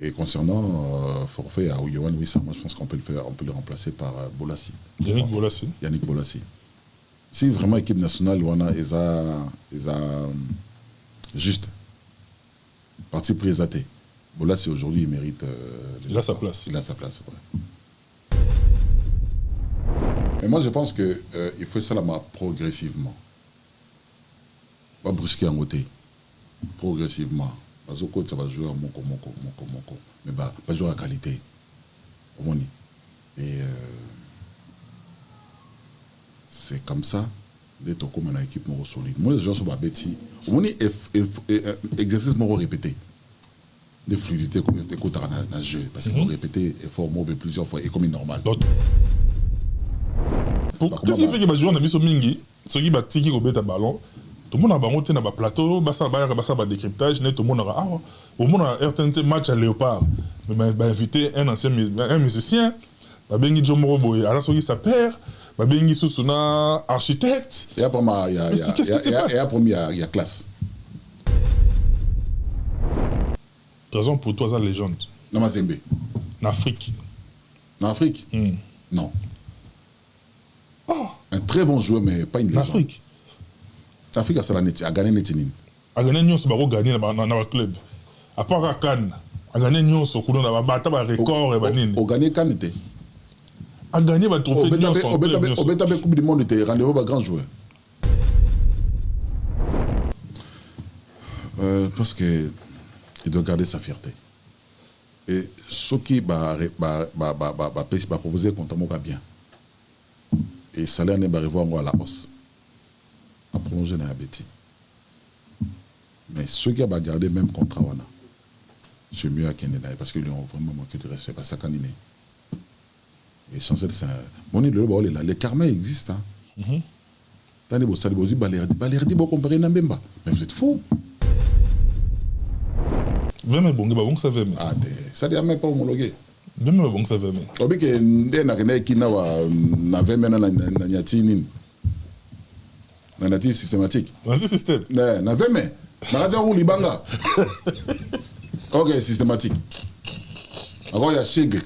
Et concernant forfait à Yohan Wissa, moi je pense qu'on peut le faire, on peut le remplacer par Bolassi. Yannick Bolassi. Yannick Bolassi. Si vraiment l'équipe nationale Wana est juste parti présenté, Bolassi aujourd'hui il mérite. Il a sa place. Il a sa place. Ouais. Mais moi je pense que il faut ça là progressivement. Pas brusquer en côté. Progressivement. Parce que ça va jouer à moko. Mais pas jouer à qualité. Et c'est comme ça. Les tokos dans l'équipe solide. Moi, les gens sont pas bêtis. On est exercice répété. De fluidité comme écoute dans le jeu. Parce qu'on répéter effort plusieurs fois et comme normal. Qu'est-ce qui fait que les joueurs ont mis au mingi, ceux qui battent qui au ballon, tout le monde a bangoté dans le plateau, bassa décryptage, tout le monde a au monde a RTNT match à Léopard. Mais invité un ancien musicien, Bengi Jomoro Boy, alors celui sa père, Bengi Susuna architecte. Et après il y a classe. Raison pour toi ça légende. Dans Mazembe. En Afrique. En Afrique? Non. Oh. Un très bon joueur, mais pas une légende. En Afrique. L'Afrique a gagné Netinin. A gagné Nyos, a gagné dans le club. À part à Cannes, a gagné Nyos, au cours de la bataille, a record et banine. A gagné Cannes était. A gagné le trophée Nyos. Au Bétabé Coupe du Monde était rendez-vous à grand joueur. Parce que il doit garder sa fierté. Et ce qui va proposer contre moi bien. Et salaire n'est pas revoir à la hausse. À prolonger dans la bêtise. Mais ceux qui ont gardé même contrat, c'est mieux à Canada parce qu'ils ont vraiment manqué de respect. Parce que ça, et changer de ça. Mon île, le karma existe. T'as des beaux salles, Balerdi, comparé à Nambemba. Mais vous êtes fous. Vraiment bon, ça va. Ah, ça ne même pas homologué. Vraiment bon, ça va. Au bout que n'a qui n'a nyatini. Natif systématique. Natif système. Na veme. Na ou libanga. Ok, systématique. Alors il y a Chig.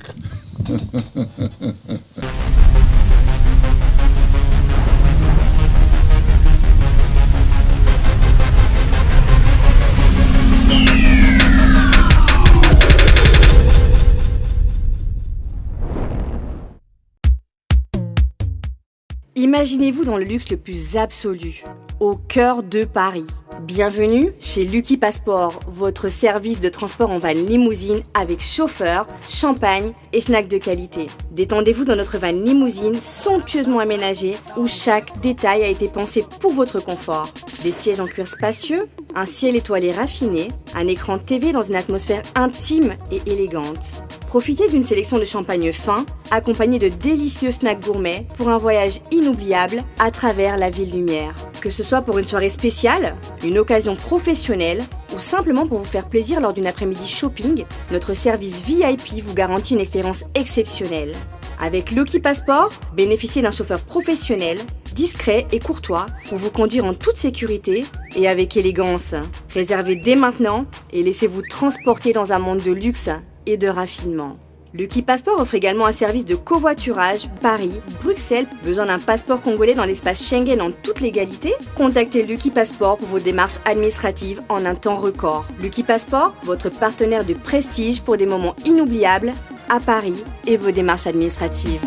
Imaginez-vous dans le luxe le plus absolu, au cœur de Paris. Bienvenue chez Lucky Passport, votre service de transport en van limousine avec chauffeur, champagne et snacks de qualité. Détendez-vous dans notre van limousine somptueusement aménagée où chaque détail a été pensé pour votre confort. Des sièges en cuir spacieux, un ciel étoilé raffiné, un écran TV dans une atmosphère intime et élégante. Profitez d'une sélection de champagne fin, accompagné de délicieux snacks gourmets pour un voyage inoubliable à travers la ville lumière. Que ce soit pour une soirée spéciale, une occasion professionnelle ou simplement pour vous faire plaisir lors d'une après-midi shopping, notre service VIP vous garantit une expérience exceptionnelle. Avec Lucky Passport, bénéficiez d'un chauffeur professionnel, discret et courtois pour vous conduire en toute sécurité et avec élégance. Réservez dès maintenant et laissez-vous transporter dans un monde de luxe et de raffinement. Lucky Passport offre également un service de covoiturage Paris, Bruxelles. Besoin d'un passeport congolais dans l'espace Schengen en toute légalité? Contactez Lucky Passport pour vos démarches administratives en un temps record. Lucky Passport, votre partenaire de prestige pour des moments inoubliables à Paris et vos démarches administratives.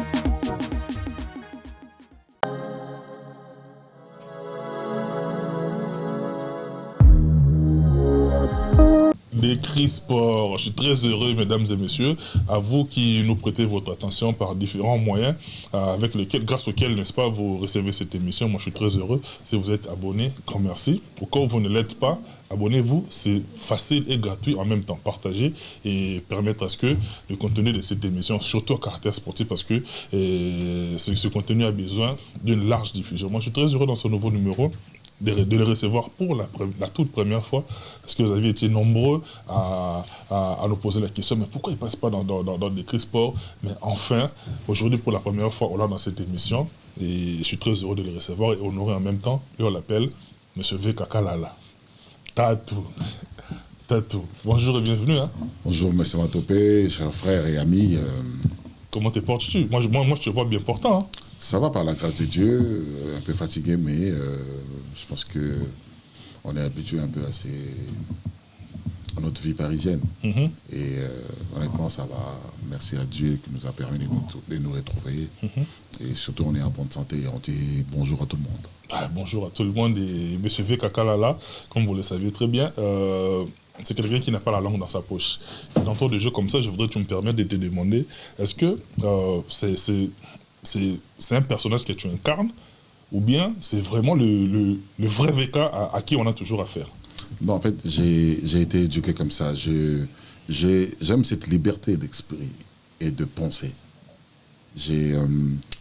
Les cris sport. Je suis très heureux, mesdames et messieurs, à vous qui nous prêtez votre attention par différents moyens, grâce auxquels, n'est-ce pas, vous recevez cette émission. Moi, je suis très heureux. Si vous êtes abonné, grand merci. Au cas où vous ne l'êtes pas, abonnez-vous. C'est facile et gratuit en même temps. Partagez et permettre à ce que le contenu de cette émission, surtout à caractère sportif, parce que ce contenu a besoin d'une large diffusion. Moi, je suis très heureux dans ce nouveau numéro de les recevoir pour la toute première fois, parce que vous avez été nombreux à nous poser la question, mais pourquoi ils ne passent pas dans des cris sport? Mais enfin, aujourd'hui, pour la première fois, on l'a dans cette émission, et je suis très heureux de les recevoir et honorer en même temps. Lui, on l'appelle M. V. Kakalala. Tatou. Tato. Bonjour et bienvenue. Hein. Bonjour, M. Matopé, chers frères et amis. Comment te portes-tu? Moi, je te vois bien portant. Hein. Ça va par la grâce de Dieu, un peu fatigué, mais je pense qu'on est habitué un peu à notre vie parisienne. Et honnêtement, ça va. Merci à Dieu qui nous a permis de nous retrouver. Et surtout, on est en bonne santé et on dit bonjour à tout le monde. Ah, bonjour à tout le monde. Et M. V. Kakalala, comme vous le savez très bien, c'est quelqu'un qui n'a pas la langue dans sa poche. Et dans ton de jeu comme ça, je voudrais que tu me permettes de te demander, est-ce que c'est un personnage que tu incarnes ou bien c'est vraiment le vrai VK à qui on a toujours affaire? Non, en fait, j'ai été éduqué comme ça. J'aime cette liberté d'esprit et de penser. J'ai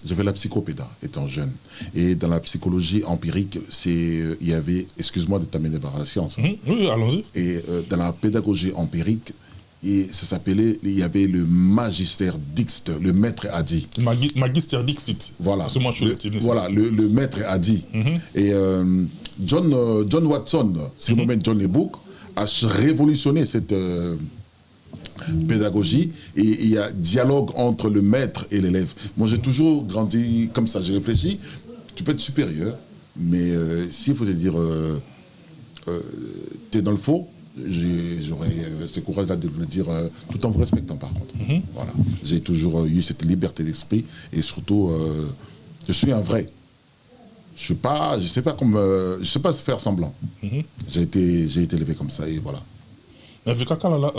fait la psychopéda étant jeune. Et dans la psychologie empirique, il y avait, excuse-moi de t'amener par la science. Oui, allons-y. Et dans la pédagogie empirique, ça s'appelait, il y avait le magister Dixit, le maître a dit. Magister Dixit. Voilà. Moi, je voilà, le maître a dit. Et John Watson, surnommé John Leboeck, a révolutionné cette pédagogie, et il y a dialogue entre le maître et l'élève. Moi, j'ai toujours grandi comme ça. J'ai réfléchi, tu peux être supérieur, mais s'il faut te dire, tu es dans le faux, j'aurais ce courage-là de le dire tout en vous respectant, par contre. Voilà. J'ai toujours eu cette liberté d'esprit, et surtout, je suis un vrai. Je sais pas faire semblant. J'ai été élevé comme ça, et voilà. Avec Kakalala,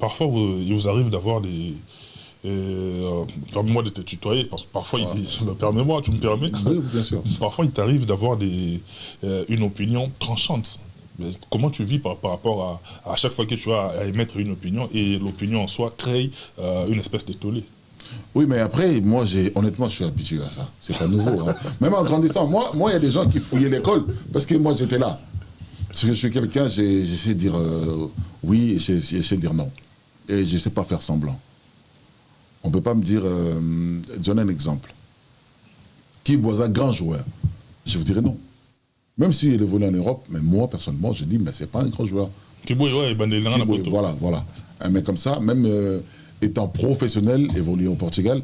parfois il vous arrive d'avoir des... permets-moi de te tutoyer, parce que parfois, permets-moi, tu me permets. Oui, bien sûr. Parfois, il t'arrive d'avoir une opinion tranchante. Mais comment tu vis par rapport à chaque fois que tu as à émettre une opinion, et l'opinion en soi crée une espèce de tollé? Oui, mais après, moi, honnêtement, je suis habitué à ça. C'est pas nouveau. Hein. Même en grandissant, moi, il y a des gens qui fouillaient l'école parce que moi, j'étais là. Parce que je suis quelqu'un, j'essaie de dire oui et j'essaie de dire non. Et je ne sais pas faire semblant. On ne peut pas me dire, donne un exemple. Qui Boisa, grand joueur? Je vous dirais non. Même s'il évolue en Europe, mais moi, personnellement, je dis, mais ce n'est pas un grand joueur. Voilà. Un mec comme ça, même étant professionnel, évolué au Portugal,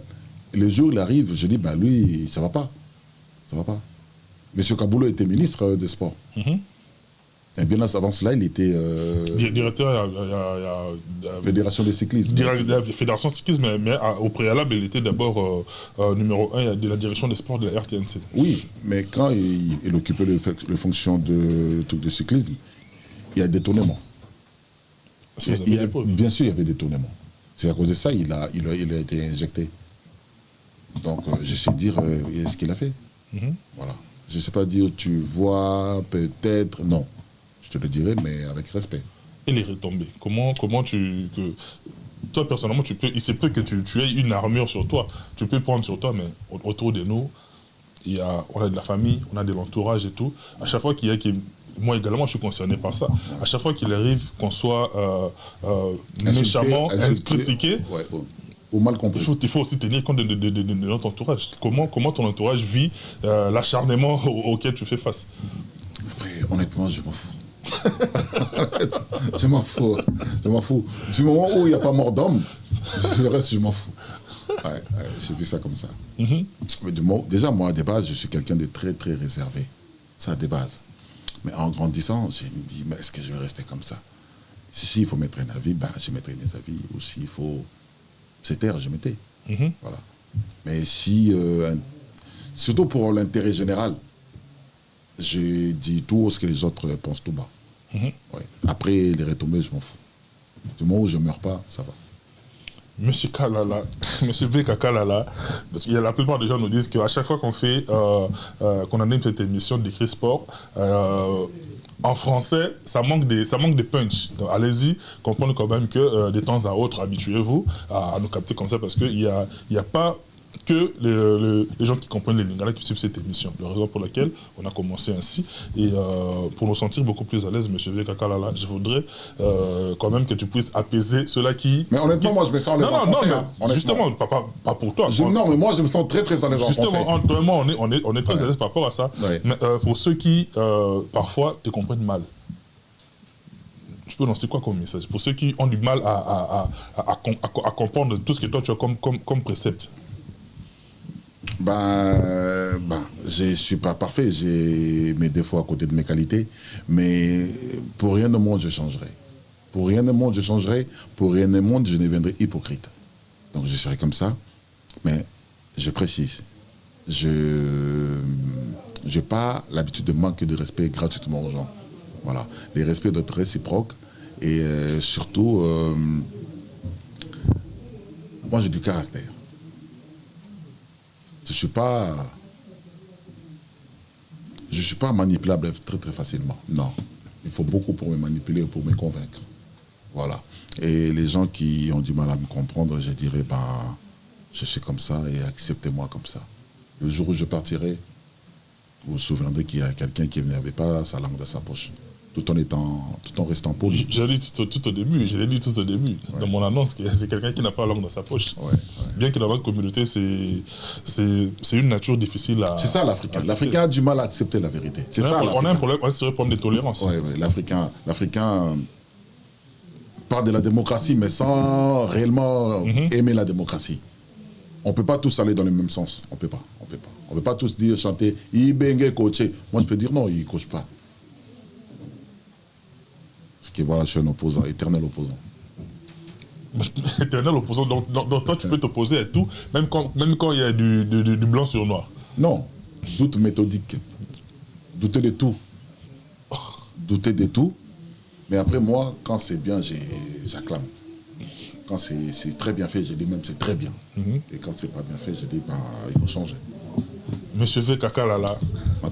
les jours où il arrive, je dis, ben lui, ça ne va pas. Ça ne va pas. Monsieur Kaboulou était ministre des Sports. Et bien avant cela, il était... directeur Fédération de cyclisme. Fédération de cyclisme, mais au préalable, il était d'abord numéro 1 de la direction des sports de la RTNC. Oui, mais quand il occupait les fonctions de cyclisme, il y a des détournements. Bien sûr, il y avait des détournements. C'est à cause de ça qu'il a été injecté. Donc, je sais dire ce qu'il a fait. Voilà. Je ne sais pas dire, tu vois, peut-être, non. Je te le dirai, mais avec respect. Et les retombées, comment toi, personnellement, il se peut que tu aies une armure sur toi. Tu peux prendre sur toi, mais autour de nous, on a de la famille, on a de l'entourage et tout. À chaque fois qu'il y a... Moi également, je suis concerné par ça. À chaque fois qu'il arrive qu'on soit méchamment critiqué, ou mal compris. Il faut aussi tenir compte de notre entourage. Comment ton entourage vit l'acharnement auquel tu fais face? Après, honnêtement, je m'en fous. Je m'en fous. Du moment où il n'y a pas mort d'homme, le reste, je m'en fous. Ouais, j'ai vu ça comme ça. Mais déjà, moi, de base, je suis quelqu'un de très, très réservé. Ça, de base. Mais en grandissant, j'ai dit, mais est-ce que je vais rester comme ça? S'il faut mettre un avis, ben, je mettrai des avis. Ou s'il faut se taire, je mettais. Voilà. Mais si, surtout pour l'intérêt général, j'ai dit tout ce que les autres pensent tout bas. Ouais. Après, les retombées, je m'en fous. Du moment où je ne meurs pas, ça va. Monsieur Kalala, Monsieur V.K. Kalala, parce que la plupart des gens nous disent qu'à chaque fois qu'on fait, qu'on anime cette émission d'écrit sport, en français, ça manque de punch. Donc, allez-y, comprenez quand même que de temps à autre, habituez-vous à nous capter comme ça, parce qu'il n'y a pas que les gens qui comprennent les Lingala qui suivent cette émission. La raison pour laquelle on a commencé ainsi. Et pour nous sentir beaucoup plus à l'aise, M. V.K. Kalala, je voudrais quand même que tu puisses apaiser ceux-là qui... Mais honnêtement, moi, je me sens à l'aise en français. Non, justement, pas pour toi. Non, mais moi, je me sens très, très à l'aise en français. Justement, on est très à l'aise par rapport à ça. Ouais. Mais pour ceux qui, parfois, te comprennent mal. tu peux lancer quoi comme message pour ceux qui ont du mal à comprendre tout ce que toi tu as comme précepte? Je ne suis pas parfait, j'ai mes défauts à côté de mes qualités, mais pour rien au monde je changerai. Pour rien au monde je changerai, pour rien au monde je ne deviendrai hypocrite. Donc je serai comme ça, mais je précise, je n'ai pas l'habitude de manquer de respect gratuitement aux gens. Voilà, les respects doivent être réciproques et surtout, moi j'ai du caractère. Je ne suis pas manipulable très très facilement. Non. Il faut beaucoup pour me manipuler, pour me convaincre. Voilà. Et les gens qui ont du mal à me comprendre, je dirais, je suis comme ça et acceptez-moi comme ça. Le jour où je partirai, vous vous souviendrez qu'il y a quelqu'un qui n'avait pas sa langue dans sa poche. Tout en restant poli. Je l'ai dit tout au début, dans mon annonce, c'est quelqu'un qui n'a pas la langue dans sa poche. Ouais. Bien que dans notre communauté, c'est une nature difficile à... C'est ça l'Africain. L'Africain a du mal à accepter la vérité. C'est ça l'Africain. On a un problème, un sérieux problème de tolérance. Oui, l'Africain parle de la démocratie, mais sans réellement aimer la démocratie. On ne peut pas tous aller dans le même sens. On ne peut pas. On ne peut pas tous chanter « Ibenge coaché ». Moi, je peux dire non, il ne coach pas. Parce que voilà, je suis un opposant, éternel opposant. Éternel opposant, donc toi, tu peux t'opposer à tout, même quand il y a du blanc sur noir. Non, doute méthodique. Douter de tout. Douter de tout. Mais après, moi, quand c'est bien, j'acclame. Quand c'est très bien fait, je dis même c'est très bien. Et quand c'est pas bien fait, je dis il faut changer. Monsieur V. Kakalala,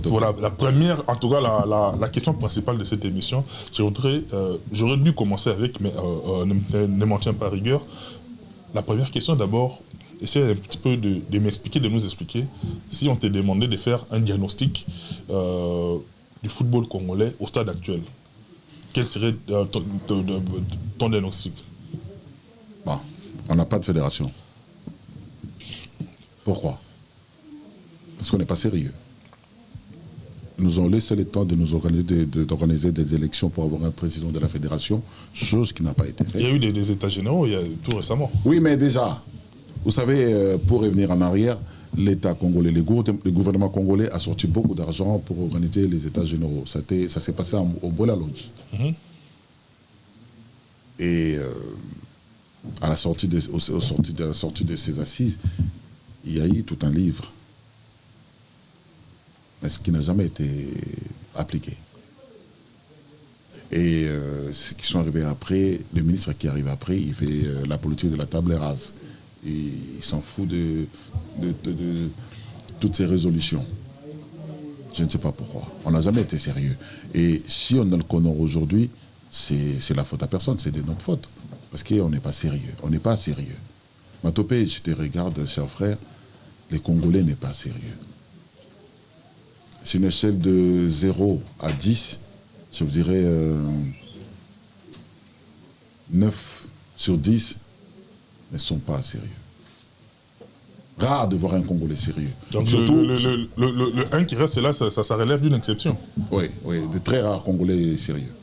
voilà, la première, en tout cas la question principale de cette émission, j'aurais dû commencer avec, mais ne m'en tiens pas rigueur. La première question d'abord, essaie un petit peu de m'expliquer, de nous expliquer, si on t'est demandé de faire un diagnostic du football congolais au stade actuel, quel serait ton diagnostic? Bon, on n'a pas de fédération. Pourquoi? Parce qu'on n'est pas sérieux. Nous avons laissé le temps de nous d'organiser des élections pour avoir un président de la fédération, chose qui n'a pas été faite. Il y a eu des états généraux tout récemment. Oui, mais déjà, vous savez, pour revenir en arrière, l'État congolais, le gouvernement congolais a sorti beaucoup d'argent pour organiser les états généraux. Ça s'est passé au Bola Lodge. Et à la sortie de ces assises, il y a eu tout un livre, mais ce qui n'a jamais été appliqué. Et ceux qui sont arrivés après, le ministre qui arrive après, il fait la politique de la table rase. Et il s'en fout de toutes ces résolutions. Je ne sais pas pourquoi. On n'a jamais été sérieux. Et si on a le connaît aujourd'hui, c'est la faute à personne, c'est de notre faute. Parce qu'on n'est pas sérieux. On n'est pas sérieux. Matopé, je te regarde, cher frère, les Congolais n'est pas sérieux. C'est une échelle de 0 à 10, je vous dirais 9 sur 10 ne sont pas sérieux. Rare de voir un Congolais sérieux. Donc surtout, le 1 qui reste là, ça relève d'une exception. Oui, de très rares Congolais sérieux.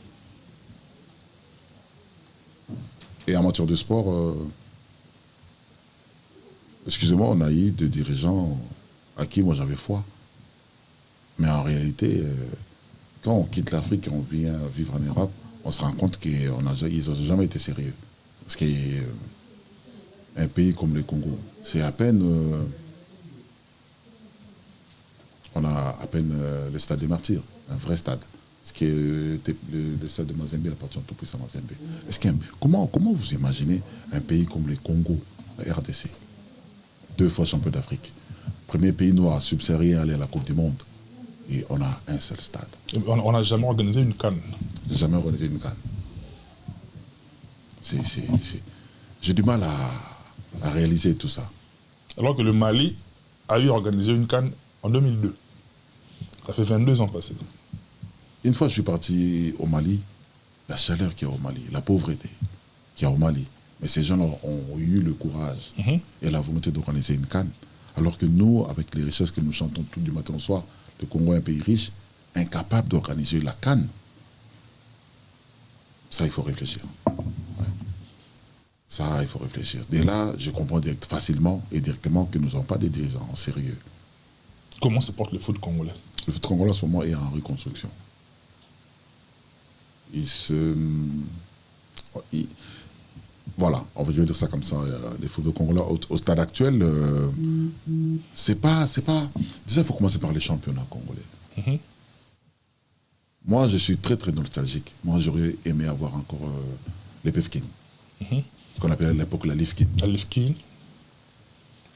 Et en matière de sport, excusez-moi, on a eu des dirigeants à qui moi j'avais foi. Mais en réalité, quand on quitte l'Afrique et on vient vivre en Europe, on se rend compte qu'ils n'ont jamais été sérieux. Parce qu'un pays comme le Congo, c'est à peine... on a à peine le stade des martyrs, un vrai stade. Parce que le stade de Mazembe appartient tout puissant à Mazembe. Comment vous imaginez un pays comme le Congo, la RDC, 2 fois champion d'Afrique, premier pays noir subsaharien à aller à la Coupe du Monde, et on a un seul stade. On n'a jamais organisé une CAN. Jamais organisé une CAN. J'ai du mal à réaliser tout ça. Alors que le Mali a eu organisé une CAN en 2002. Ça fait 22 ans passés. Une fois je suis parti au Mali, la chaleur qu'il y a au Mali, la pauvreté qu'il y a au Mali, mais ces gens-là ont eu le courage et la volonté d'organiser une CAN. Alors que nous, avec les richesses que nous chantons tout du matin au soir, le Congo est un pays riche, incapable d'organiser la CAN. Ça, il faut réfléchir. Ouais. Ça, il faut réfléchir. Et là, je comprends facilement et directement que nous n'avons pas des dirigeants sérieux. Comment se porte le foot congolais? Le foot congolais, en ce moment, est en reconstruction. Voilà, on va dire ça comme ça. Les footballs congolais, au stade actuel, c'est pas... Déjà, il faut commencer par les championnats congolais. Moi, je suis très, très nostalgique. Moi, j'aurais aimé avoir encore les PFKIN, qu'on appelait à l'époque la Lifkin. La Lifkin,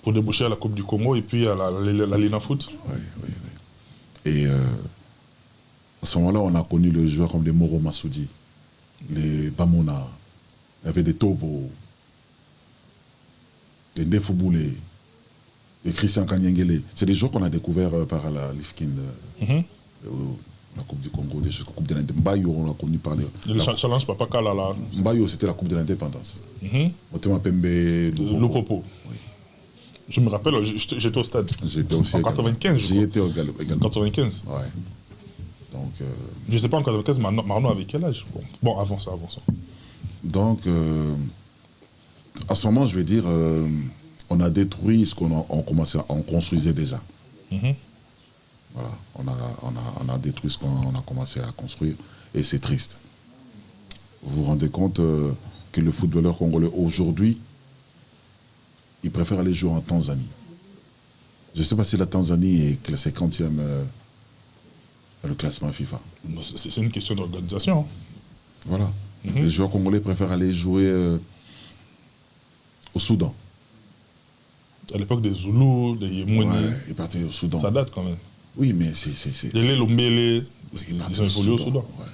pour déboucher à la Coupe du Congo et puis à la Lina Foot. Oui. Et à ce moment-là, on a connu les joueurs comme les Moro Massoudi, les Bamona, il y avait des Tovo, les Ndefouboulé, les Christian Kanyengele. C'est des joueurs qu'on a découverts par la Lifkin, la Coupe du Congo, la Coupe de l'Indépendance. Mbayo, on a connu par les... Le challenge Papa Kala là. Mbayo, c'était la Coupe de l'Indépendance. Motema Pembe, Lupopo. Oui. Je me rappelle, j'étais au stade. J'étais aussi. En 95, je crois. J'y étais également. 95. Ouais. Donc, je ne sais pas en 95, Marno avait quel âge? Bon, avant ça. Donc, à ce moment, je vais dire, on a détruit ce on construisait déjà. Voilà, on a détruit ce qu'on a commencé à construire et c'est triste. Vous vous rendez compte que le footballeur congolais aujourd'hui, il préfère aller jouer en Tanzanie. Je ne sais pas si la Tanzanie est classée 50e le classement FIFA. C'est une question d'organisation. Voilà. Les joueurs congolais préfèrent aller jouer au Soudan. À l'époque des Zoulous, des Yémouni. Ouais, ils partaient au Soudan. Ça date quand même. Oui, mais c'est... Les Lombélé, ils ont évolué au Soudan. Ouais.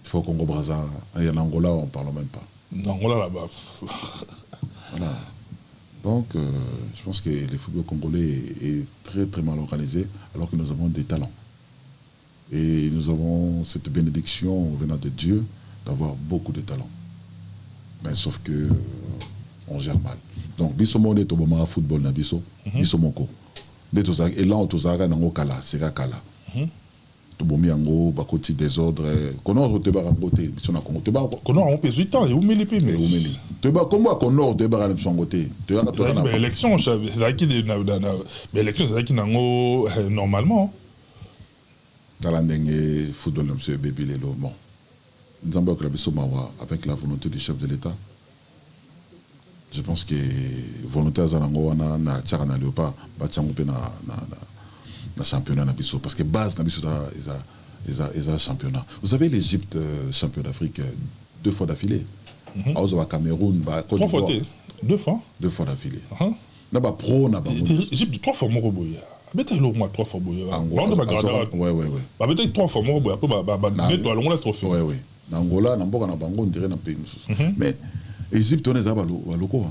Il faut au Congo-Brazza. Et en Angola, on ne parle même pas. En Angola, là-bas. Voilà. Donc, je pense que le football congolais est très, très mal organisé, alors que nous avons des talents. Et nous avons cette bénédiction venant de Dieu d'avoir beaucoup de talents. Mais sauf que on gère mal. Donc, biso monde to boma football na biso, biso moko. De to et là on to zara na ngokala, c'est kala. To bomi ango bakoti désordre, kono te ba ngote, biso na Congo te ba kono on pèse 8 ans et umeli pe mais umeli. Te ba komo kono te ba na biso ngote. Te ba to na élection, c'est qui mais élection c'est qui nango normalement. Dans la ndenge football monsieur Baby Lelo, bon. Nous avons avec la volonté du chef de l'État. Je pense que volonté Zanango na tchara na Léopa, batchango pe na championnat na biso parce que base na biso ils championnat. Vous avez l'Égypte champion d'Afrique 2 fois d'affilée. Au Cameroun, Côte d'Ivoire. 2 fois. 2 fois d'affilée. Na ba pro na ba. Égypte 3 fois Moroboya. Peut-être au moins 3 fois Boya. Ouais. Peut-être 3 fois Moroboya après nettoyer on la trophée. Ouais. Angola, Namboka, Nabango, on dirait dans le pays. Mais l'Égypte, on est à Baloko.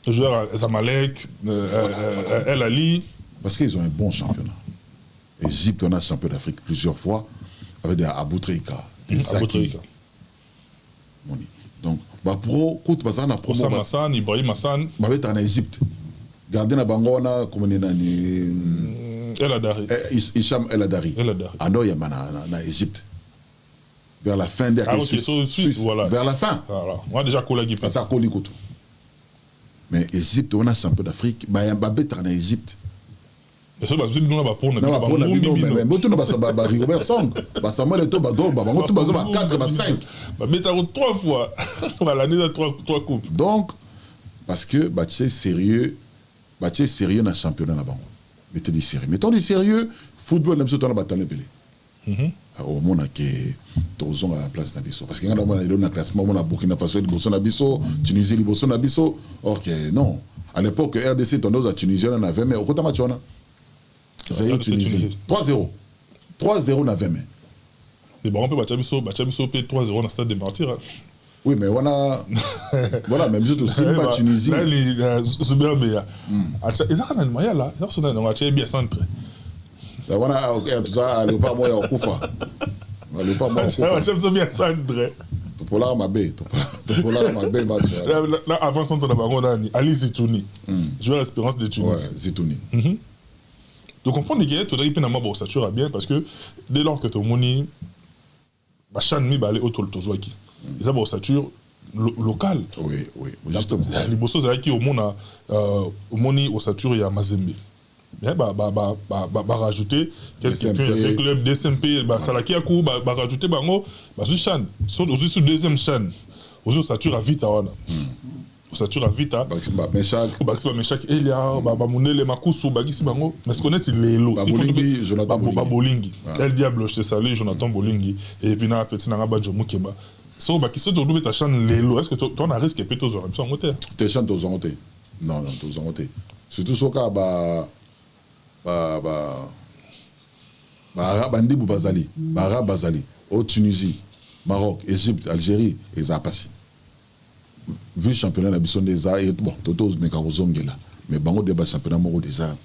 Les joueurs Zamalek, El Ali. Parce qu'ils ont un bon championnat. L'Égypte, on a champion d'Afrique plusieurs fois, avec des Aboutrika, des Zaki. Donc, pro, écoute, on a pro. Osam Hassan, Ibrahim Hassan. On va être en Égypte. Gardez la Bango, on a comme El Adari. Hicham El Adari. Ah non, il y a en Égypte. Vers la fin des Suisse, voilà. Vers la fin. Voilà. Moi déjà collègue. Ça colle écoute. Mais Égypte, on a champion d'Afrique, bah il y a Babet en Égypte. Mais ça va nous ba pour na ba mais moto no ba Rigobert Song, ba Samuel Eto'o ba do ba moto ba 4 ba 5. Ba mettre 3 fois. Voilà, l'année de 3 coupes. Donc parce que bah tu sais sérieux dans le championnat là-bas. Mettez du sérieux. Mettons du sérieux, football même surtout dans la bataille belé. Au monde que tous à la place d'Abisso parce qu'il y a un classement on a Burkina Faso Liboso Nabiso Tunisie Liboso Nabiso ok non à l'époque RDC tendance à Tunisie on avait mais au côté match on a c'est Tunisie 3-0 na 20 mai mais bon on peut battre Bisso 3-0 dans le stade de Martyrs. Oui mais on a voilà même juste aussi pas Tunisie là les super bien ils ont un moyen là ils sont dans un bien centre. Voilà, tout ça, le pas moi au Koufa. Le pas moi au Koufa. J'aime bien ça, André. Topola Mabé, là, avant son temps de Ali Zitouni. Joueur Espérance de Tunis. Ouais, Zitouni. Donc, on comprend que tu as dit que tu as bien parce que dès lors que tu as Bachan mi balé autour tozwaki. Ils ont ossature locale. Oui, justement. Les bossos qui au monde au moni ossature ya Mazembe. Bien rajouter quelques avec club DSMP Salaki Akou rajouter bango sous chan sont sous deuxième chan. Aux ossature à vite wana. Ossature à vite Baxima Meshak Elia Munele Makusu bagisi bango mais ce qu'on est les lots Bolingi Jonathan Bolingi El Diablo je te salue Jonathan Bolingi et puis na petit nanga Badjo Mukeba so bakisi to double ta chaîne les lots est-ce que tu as risque peut aux en moteur tes chaînes aux en non tous en surtout soka Bandi Boubazali Bara Bazali au Tunisie Maroc Égypte Algérie et ça passé vu le championnat de la déjà et bon totos mais quand là mais bango débat championnat moro déjà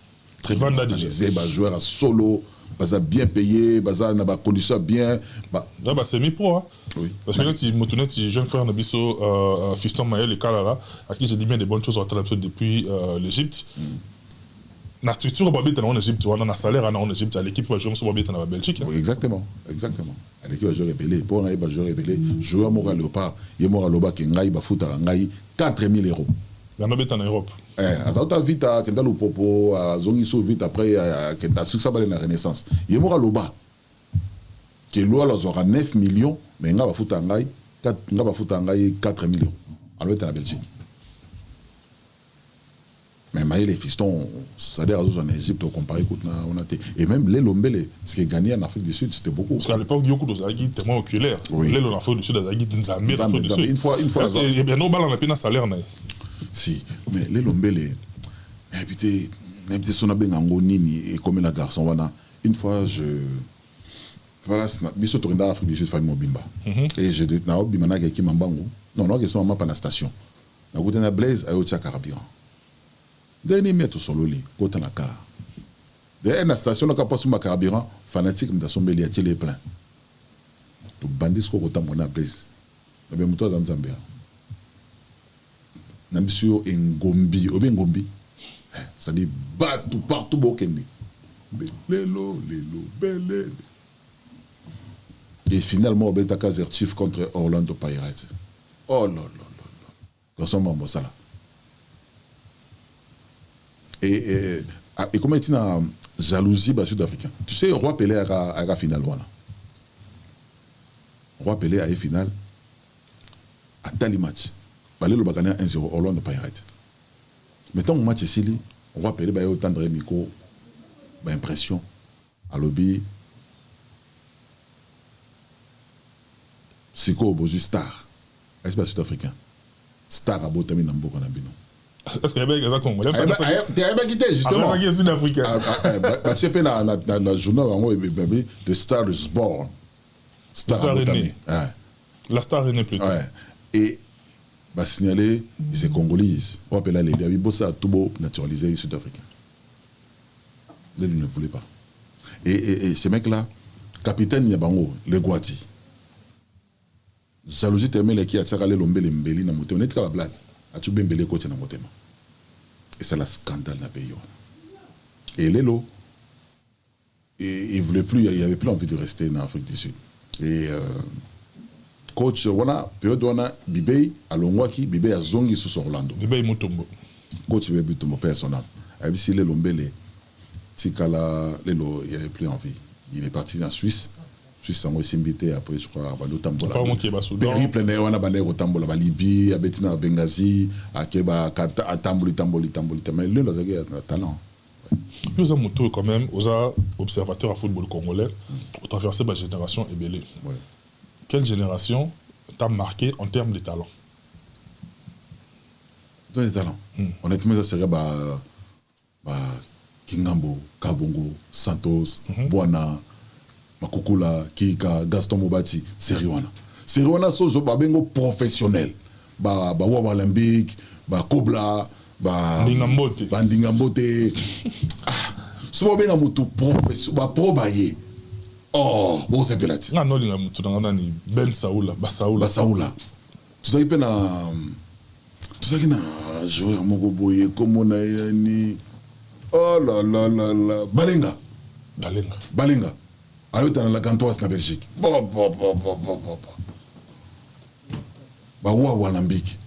très bien organisé joueurs à solo baza bien payé baza na ba condition bien là c'est mi pro oui parce que là tu motonet jeune frère Nabiso Fiston Maël et Kalala à qui j'ai dit bien des bonnes choses en depuis l'Égypte na structure ba beta en Égypte on a salaire en Égypte à l'équipe va jouer sur beta na Belgique oui exactement à l'équipe va jouer rebellé pour on va jouer rebellé joueur mora léopard il mora loba ki ngai ba futa ngai 4000 €. Na beta en Europe azauta vita kenda lo popo zongi so vite après kenda succès ba na renaissance il mora loba que lo la zora 9 millions mais nga ba futa ngai 4000 €. Alors est en Belgique. Mais Maï les fistons, ça veut dire en Égypte, comparé et même les Lombele, ce qui est gagné en Afrique du Sud, c'était beaucoup. Parce qu'à l'époque, il y a beaucoup de témoins oculaires. Les Lombele en Afrique du Sud, une fois. Parce qu'il y a nos balles en la peine à salaire. Si, mais les Lombele, habité son abengango nini et comme la garçon, une fois, voilà, biso torinda Afrique du Sud, famille Mobimba. Et je dis, na obimana qui mambango. Non, qui sont pas la station. Na côté na Blaise, ayo tia carburant. Dernier mètre sur l'oli, côté la car. Derrière la station, on a pas sur carburant, fanatique, mais dans son bélier, il est plein. Donc, bandit, ce qu'on a mon ablaise. Mais mon toit dans Zambia. N'ambitieux Ngombi, ou bien Ngombi. Ça dit, partout, Bokendi. Lélo, belé. Et finalement, on a Kazerchief contre Orlando Pirates. Oh là là là. Garçon, maman, ça là. Et comment est-il la jalousie sud-africaine? Tu sais, Roi Pelé a la finale. Voilà. Roi Pelé a une finale à tel match. Il a gagné 1-0 Orlando Pirates. Mettons un match ici, Roi Pelé a autant de micro, impression, à lobby. C'est quoi au star? Est-ce que c'est sud-africain? Star à Botami Nambo Kanabino. Est-ce qu'il y a des gens congolais? Tu as quitté justement. Tu as sud-africain. C'est pas dans le journal The Star is Born. Star est né. La star est née plutôt. Et signaler, c'est congolais. On appelle les il bossé à tout naturalisé sud-africain. Ils ne voulaient pas. Et ce mec-là, capitaine Yabango, le Guati. Jalousie t'aimait les qui a tiré l'ombé mbeli na moté. On est très blague. A-tu bien belé côté na moté. Et c'est le scandale dans le pays. Et Lélo, il voulait plus, il avait plus envie de rester en Afrique du Sud. Et coach, wana période wana Bibé à Longwaki, Bibé à Zongi sous Orlando. Bibé Mutombo. Coach Bibé Mutombo père son âme. Et puis si Lélo Mbele, Tikala Lélo, il avait plus envie. Il est parti en Suisse. Suisse en Simbité après je crois à Tambola. Périple né wana bané au Tambola, Libye, à Betina Benghazi, à Keba, à Tamboli. Mais lui, il a un talent. Nous avons quand même aux observateurs à football congolais, au traversé de la génération Ebélé. Ouais. Quelle génération t'a marqué en termes de talent? Dans les talents. Honnêtement, ça serait Kingambo, Kabongo, Santos, Boana, Makukula, Kika, Gaston Mobati, Seriwana. Seriwana, c'est un professionnel. Wawa Lambic, Kobla, Ndingambote. Souvent, bien un professionnel, probaye. Oh, bon, c'est là. Non, Ben Saoula, Basaoula. Tu sais, il y a un joueur Mogoboye, comme on a. Oh là là là là. Balenga. Alors tu as la Gantoise en Belgique. Bon. Bah ouah Lambic.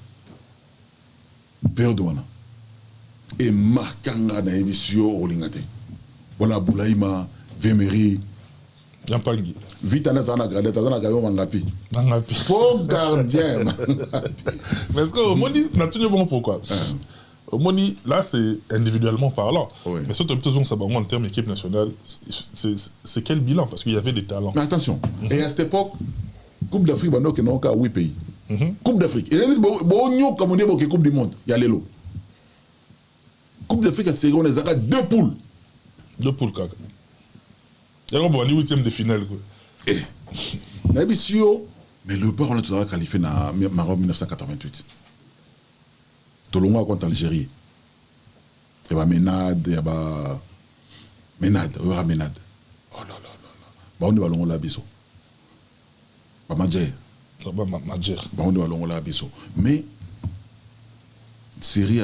Perdona. Et marquanga na émission Olingate. Voilà Boulaïma, Vemery. Yampangi. Vite à Nazana Gradette, Nazana Gayo Mangapi. Mangapi. Faux gardien. Mais est-ce que au Moni, n'a tout bon pourquoi au Moni, là c'est individuellement parlant. Oui. Mais surtout ça va en termes d'équipe nationale, c'est quel bilan? Parce qu'il y avait des talents. Mais attention, et à cette époque, Coupe d'Afrique, il n'y a qu'à 8 pays. Coupe d'Afrique. Et il y a comme on dit, Coupe du Monde, il y a l'élo. Coupe d'Afrique, c'est on a 2 poules. 2 poules, kaka. Il y a un 8e de finale. Mais le peur, on a toujours qualifié dans Maroc 1988. Tolonga contre l'Algérie. Il y a Ménade, il y a Ménade. Oh là là là là. On va la biso. Pas Madjer. On va la biso. Mais, série,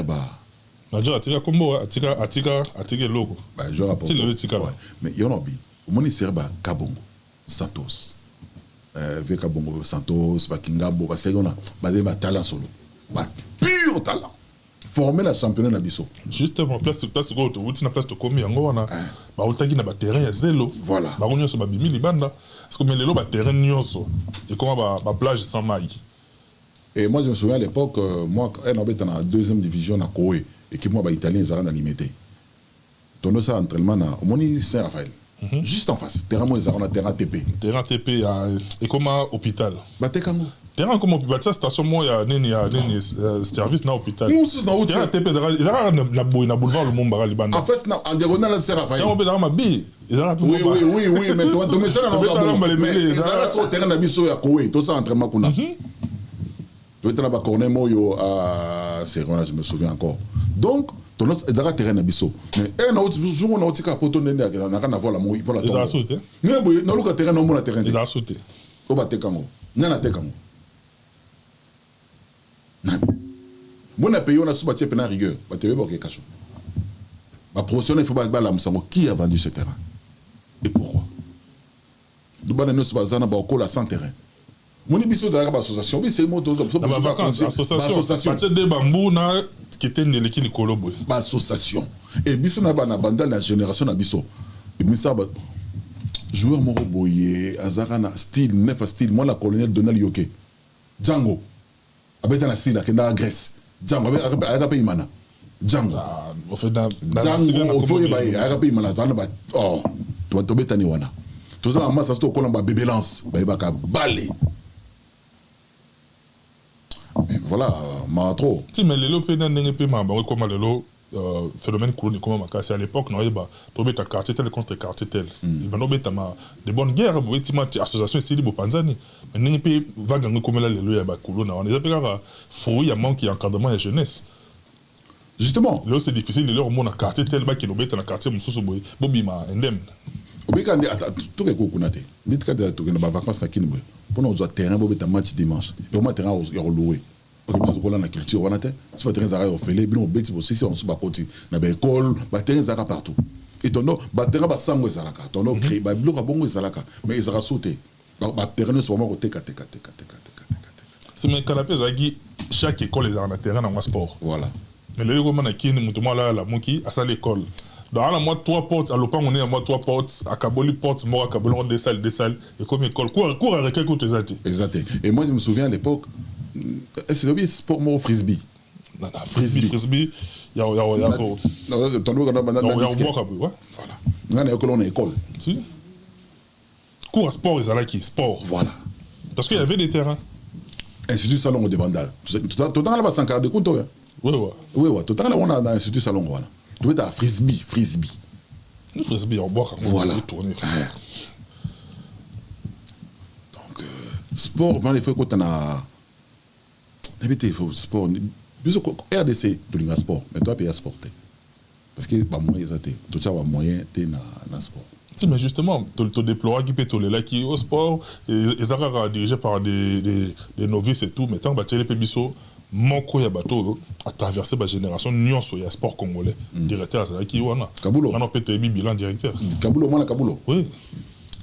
Madjer a tiré combo, a tiré logo. Je rapporte. Mais il y en a bien. Au moins, c'est Kabongo, Santos. Kabongo, Santos, Kingabo, c'est un talent solo. Pur talent. Former la championne na biso. Justement, place go to wuti na place to komi yango wana. Ba utaki na ba terrain ya zéro. Voilà. Ba nyonso ba bimi libanda. Parce que mais lelo ba terrain nyonso. Et comment ba plage sans maille. Et moi je me souviens à l'époque moi on était dans la 2e division à Koé et que moi ba italien ils avaient limité. Tono ça entraînement na Moni Saint-Raphaël. Juste en face. Terrain moi ils avaient terrain TP. Terrain TP et comment hôpital. Ba tekango. Terrain comme hôpital, station moi il y a service na hôpital. Terrain TP na boulevard le Mombara Libanda. En fait en diagonale c'est Raphaël. On peut dans ma bi. Oui, mais toi tu mets ça dans le mais ça sur terrain na biso ya Koé, tout ça entraînement kuna. Tu étais là-bas Cornet Moyo à Serona, je me souviens encore. Donc ton autre est terrain na biso. Mais un autre jour on a aussi capoto nene na kana voir la moi voilà. Ils ont sauté. Non boy, non le terrain non mon terrain. Ils ont sauté. Au batekango. Nana tekango. Moi, on payé, on a soubattu pendant rigueur. Ma professionnel, il faut pas la qui a vendu ce terrain et pourquoi. Nous avons un sans terrain. Mon émission de l'association, c'est mon association. Des bambous qui étaient de l'équipe Colobo. Association. Et biso na banda la génération na biso. Et mais ça joueur Moro Boye, Azarana style, neuf style, moi la colonel Donald Yoke. Django. Abeta na style qui na Grèce. Django avec Imana. Django. Django au fond avec Imana zana ba oh, tu vas tomber tani wana. Tout ça en masse ça ko ba bébé lance, ba ka balé. Voilà, trop. Si, mais les lopes n'ont pas comme le phénomène colonial, comme à l'époque, non, il y a quartier tel contre quartier tel. Il y a des bonnes guerres, il y a des associations ici, il Panzani. Mais il y a des vagues comme là, il y a des colonies. On a des fruits, il y a manque d'encadrement et jeunesse. Justement. Là, c'est difficile de leur montrer un quartier tel qui est dans le quartier, Bobi ma indemne. Tout est coconate. Dites que tu as des vacances à Kinoué. Pour nous, un terrain, tu as un match dimanche. Et on a un terrain loué. Ok, tu as la culture, on a tu as un terrain au fêlé, bien au bête, aussi, on se bat côté. On a une école, un terrain partout. Et ton nom, un terrain va s'envoyer Zalaka. Ton nom crée, un bloc à bon Zalaka. Mais ils ont sauté. Un terrain, c'est vraiment au TK. C'est mes canapés, chaque école a un terrain dans un sport. Voilà. Mais le roman a qui nous là la moki à ça l'école. Dans la moi 3 portes, à l'opang on est à moi 3 portes, à Kaboli porte, moi à Kaboli on des salles, et comme école. Cours à requin contre les exact. Et moi je me souviens à l'époque, c'est le sport mort frisbee. Non, frisbee, il y a ton nom on a voilà. On a école, on a école. Si. Cours à sport, ils allaient qui sport. Voilà. Parce qu'il y avait des terrains. Institut Salon de Vandal. Tout le temps là-bas sans carte de compte. Oui. Tout le temps là on a Institut Salon voilà. Tu es à frisbee. Le frisbee, on boit quand on voilà. Tourner. Donc, sport, il faut qu'on a. Il faut sport. RDC, tu as sport, mais toi, tu as sporté. Parce que pas moyen, tu as moyen de sport. Si, mais justement, tu déploies qui peut là qui au sport, ils sont dirigés par des novices et tout, mais tant que tu as les pébisso. Mon courrier bateau a traversé ma génération Nyon sur le sport congolais. Directeur, c'est qui wana. Kabulo. On a peut-être bilan directeur. Kabulo, moi la Kabulo. Oui.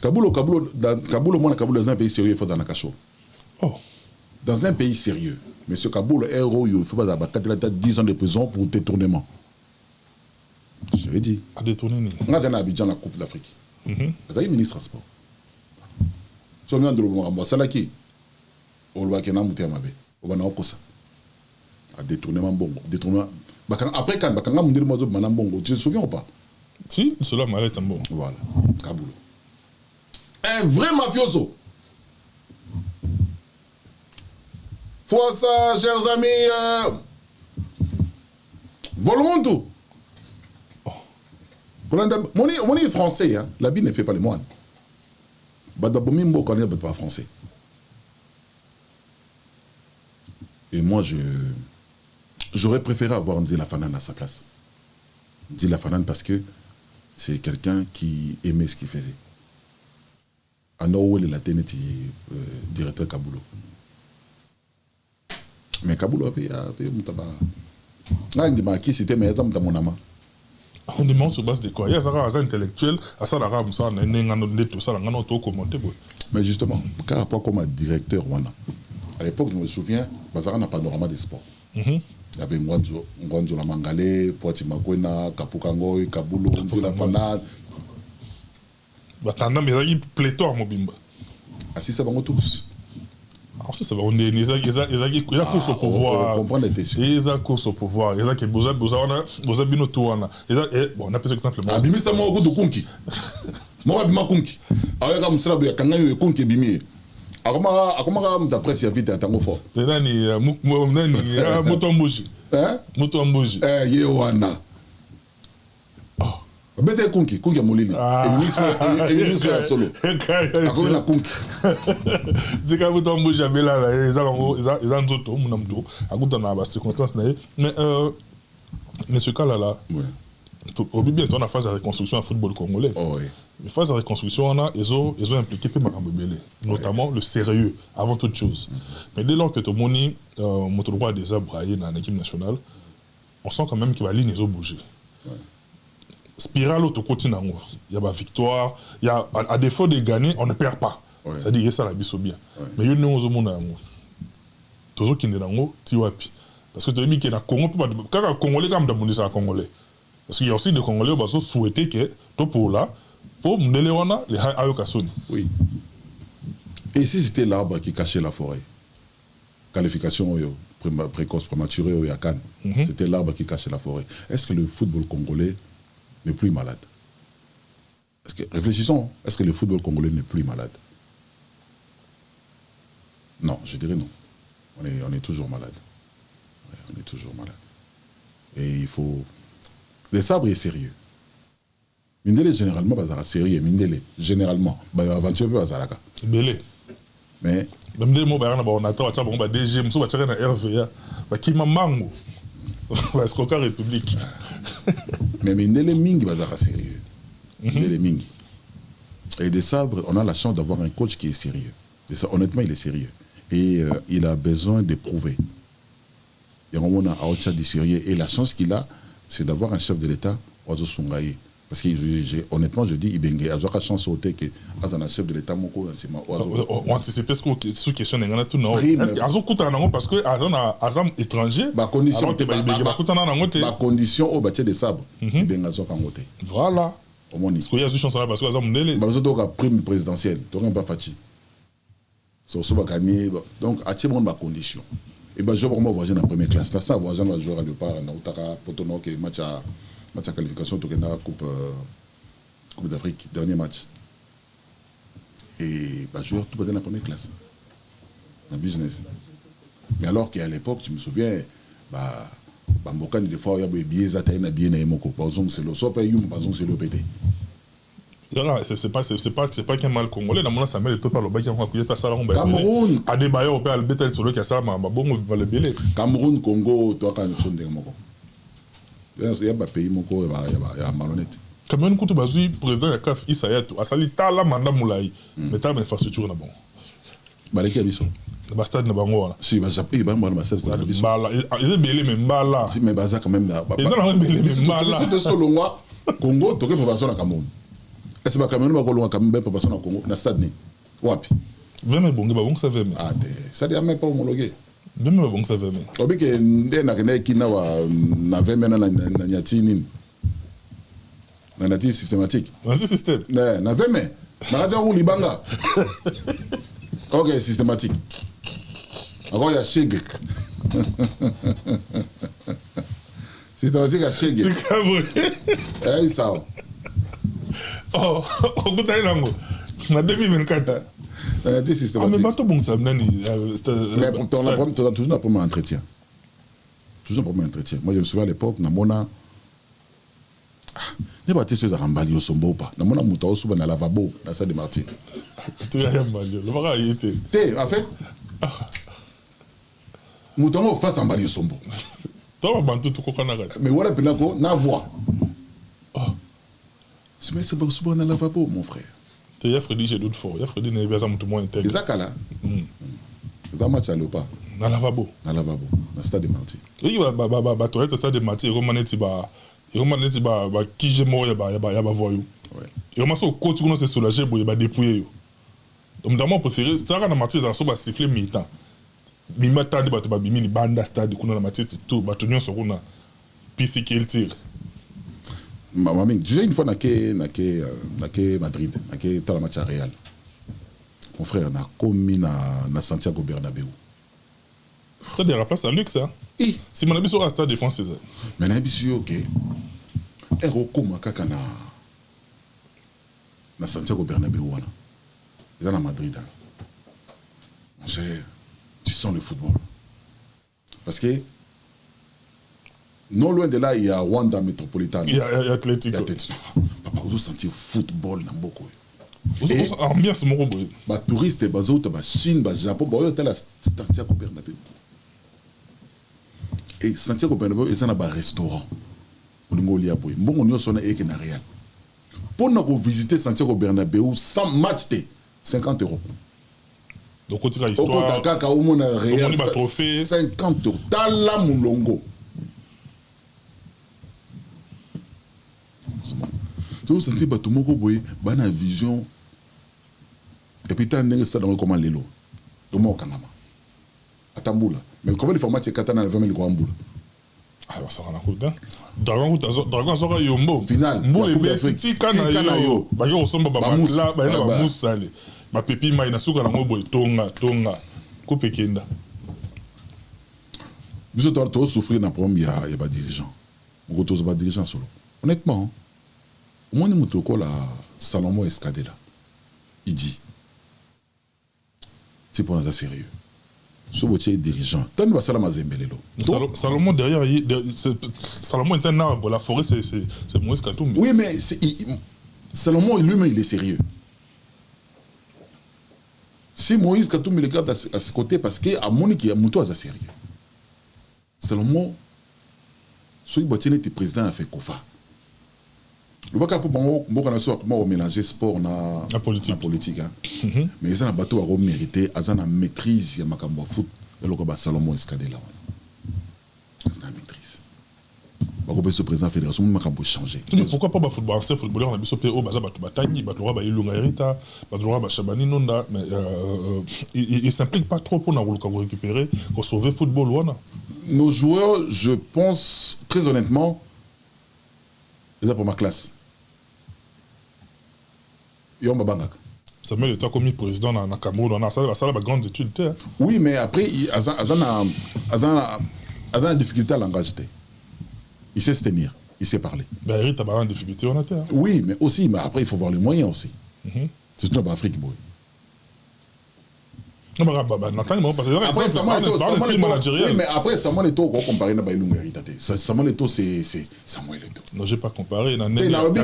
Kaboul, moi, Kaboul, dans un pays sérieux, il faut dans la cachot. Oh. Dans un pays sérieux, monsieur Kaboul, héros, il faut pas avoir 10 ans de prison pour détournement. Je l'ai dit. À détourner. On a dans Abidjan la Coupe d'Afrique. Vous avez ministre sport. Si on a de l'Omar, c'est là qui on va qu'il y ait un mouté on va n'avoir à détournement bon. Détournement. Après, quand on a un bon, tu te souviens ou pas? Si, cela m'a l'air bon. Voilà, Kaboul. Un vrai mafioso. Faut ça, chers amis. Volons tout. Mon est français, hein. La Bible ne fait pas les moines. Badabomimbo connaît pas français. Et moi, j'aurais préféré avoir Ndila Fanane à sa place. Ndila Fanane parce que c'est quelqu'un qui aimait ce qu'il faisait. Anoouel la Ténéti, directeur Kaboulo. Mais Kaboulo a payé Moutaba. Là, il dit qui c'était, mais il y a mon amant. On demande sur base de quoi? Il y a des intellectuels, à ça, mais justement, par rapport comme directeur, à l'époque, je me souviens, Bazara n'a pas panorama des sports. Il y avait Ngwanzo la Mangale, Poati Makwena, Kapukangoy, Kabulo, Ndila Fanane. Batanda, mais il y a pléthore, Mobimba. Ah, si ça va tous. Alors, ça va, on est les course au pouvoir. On comprend les tessus. Les course au pouvoir. Les qui bosa bino touana. Bon, on appelle ça simplement. Ah, bimi ça m'a au goût de kunki. Moi, bima kunki. Alors, comme ça, il y a quand même kunki bimi. Alors, comment d'après si y a vite à tango fort. Nani, Moutomboji. Hein? Moutomboji. Yewana. Bete kunki ya molili. Et ministre ya solo. Akome na kunki. Dika Moutomboji abela la, ils ont nzoto munamdo. Akuta na ba circonstances na. Mais ce cas là. Ouais. Au bien, on a phase de reconstruction en football congolais. Oh, oui. Les phases de reconstruction, ils ont impliqué notamment le sérieux, avant toute chose. Mais dès lors que tu as mon droit des abraillés dans l'équipe nationale, on sent quand même qu'il va ligne bouger. Spirale au côté, il y a la victoire, il y a, à défaut de gagner, on ne perd pas. C'est-à-dire que ça la biso bien. Mais il y a une chose toujours qui est dans le Tiwapi. Parce que tu as mis qu'il y a un Congo, quand un Congolais, comme tu as Congolais. Parce qu'il y a aussi des Congolais qui ont souhaité que tout pour là, pour Mdelewana, les Ayokasuni. Oui. Et si c'était l'arbre qui cachait la forêt, qualification précoce, prématurée au Yakan, c'était l'arbre qui cachait la forêt. Est-ce que le football congolais n'est plus malade? Réfléchissons, est-ce que le football congolais n'est plus malade? Non, je dirais non. On est toujours malade. Ouais, on est toujours malade. Et il faut... Le sabre est sérieux. Mindele généralement bazara sérieux. Mindele généralement aventure peu bazaraka. Belé. Mais Mindele mo bayana ba on attend cha bon ba DG muso ba tshaka na RVA ba kima mango. Ba escroquer république. Mais Mindele mingi bazara sérieux. Mindele mingi. Et des sabres, on a la chance d'avoir un coach qui est sérieux. Honnêtement, il est sérieux. Et il a besoin de prouver. Et on a autre chose de sérieux. Et la chance qu'il a, c'est d'avoir un chef de l'État, Oazo Songaye. Parce que, honnêtement, je dis, il a une chance au thé que un chef de l'État, on anticipe ce question n'est tout non. Parce que Azam étranger, condition au bâtiment des sabres, voilà. Parce qu'il y a une chance parce que Azam Ndele. La prime présidentielle, tu n'as pas fatigué. Donc, à ce moment, condition. Et bien, je vais vraiment voyager dans la première classe. Là, ça, voyager dans le joueur à départ, dans Outara, Potono, qui est match à qualification, tu as Coupe d'Afrique, dernier match. Et ben, joueur tout dans la première classe. Dans le business. Mais alors qu'à l'époque, je me souviens, Mboka, des fois, il y a des billets, il y a des billets, par exemple, c'est le sope, par exemple, c'est le PT. C'est pas qu'un mal congolais, dans mon ça met le top par le bac qui a passé à la Cameroun. À des bailleurs, au père, le bétail sur le cassar, bon, le billet. Cameroun, Congo, toi, quand tu es il y a des pays, il y a malhonnête. Cameroun, quand tu as vu le président de CAF, il s'est dit, il a la mandat moulaï, mais tu as une infrastructure là-bas. Baleki Abisso. Le stade de Bango. Si, il va me faire ça. Ils ont belé, mais Mbala. Si, mais Baza quand même. Ils ont belé, mais Mbala. Si tu es Congo, tu as une préparation à Cameroun. est-ce que Cameroun va kolonga quand même pour passer au Congo na stade ni wapi 20 mai bonge ba bonge ça 20 mai ah ça dit même pas homologué 20 mai ba bonge ça 20 mai obi ke ndena kena kina wa na 20 mai na nyati nini na native systématique native système na 20 mai na radio ou libanga ok systématique encore il y a Chege systématique à Chege c'est pas vrai eh ça oh on peut aller là-bas na 2024 native systématique mais bateau bon ça nani mais tu as toujours un premier entretien moi je me souviens à l'époque na mona ne pas te choses à rambali au sombo pas na mona muta au suba na lavabo na salle de Martyrs tu as rambali le bara y était en fait muta au face rambali au sombo toi bantu tout kokana rat mais voilà penako na voix mais c'est pas suba na lavabo mon frère tu y a Freddy j'ai d'autres fois il y a Freddy n'est pas mutu moins intègre les akala za match à pas na lavabo na stade de Martyrs oui ba toilette stade de Martyrs romaneti ba qui j'ai mort ya ba voyou et on m'a so ko tu se soulager bo ya ba dépouiller yo donc dans mon préféré ça na Martyrs ça so ba siffler mi-temps mi-temps de ba bimi ni banda stade kuna na Martyrs tout ba tonyo so kuna pisi qu'il tire mamie tu sais une fois na ke Madrid na ke dans la match à Real mon frère na commis na Santiago Bernabéu stade de la place à luxe hein si mon ami sur stade de France César mais na bisu OK erokoma kaka na Santiago Bernabéu wana ils en à Madrid mon cher tu sens le football parce que non loin de là il y a Wanda Metropolitano il y a Atlético papa vous sentir football na mboko ambiance moko boy ba touriste bazouta ba Chine ba Japon ba hôtel à Santiago Bernabéu et Santiago Bernabéu ils en a ba restaurant olingo lia boy mbongo nyo sona eke na Real pour nous visiter Santiago Bernabéu sans match t 50 €. Donc on tire l'histoire. Kaka au na Real 50 €. Tala mulongo. Tu senti ba tumoko boy bana vision et puis t'as ça dans comment lelo. Tomo kangama. Atambula. Mais comment les formats c'est katana na 20 000 ko ambula. Ah ça va na kuta. Dragon sera yombo. Final. Mbole beti kana yo. Ba yo somba ba makla ba na ba musale. Ba pepi mai na suka na ngobo tonga. Ko pekenda. Biso to souffrir na problème il y a pas dirigeant. On retrouve pas dirigeant solo. Honnêtement, au moins nous toko la Salomon Escadela. Il dit c'est pour nous sérieux. Sobotier dirigeant. Tant nous Salama Zembelelo. Salomon derrière Salomon est un arbre, la forêt c'est Moïse Katumbi. Oui mais Salomon lui-même il est sérieux. Si Moïse Katumbi le garde à ce côté parce que à Monique il y a Mouto à sérieux. Salomon celui qui était président a fait Kofa. Le baka pour beaucoup na so comment mélanger sport na politique hein. Mais ils ont un bateau à mériter, ils ont une maîtrise ya makambo foot et le ba Salomon Escadela. Ils ont une maîtrise. Ba ko be président fédération makambo changer. Pourquoi pas ba footballeur na biso pe o baza batu batangi, batu ba ilunga hérita, batu ba Shabani Nonda mais il s'implique pas trop pour na récupérer, pour sauver football wana. Nos joueurs, je pense très honnêtement ils ont pour ma classe. Samuel était commis président dans Cameroun, on a ça la grande étude. Oui, mais après, il a une difficulté à langage. Il sait se tenir, il sait parler. Ben, il a une difficulté, on a été. Oui, mais aussi, mais après, il faut voir les moyens aussi. C'est tout en Afrique, boy. Après, Samuel Eto'o, comparé à Bailunga Héritate. Samuel Eto'o, c'est Samuel Eto'o. Non, je n'ai pas comparé. La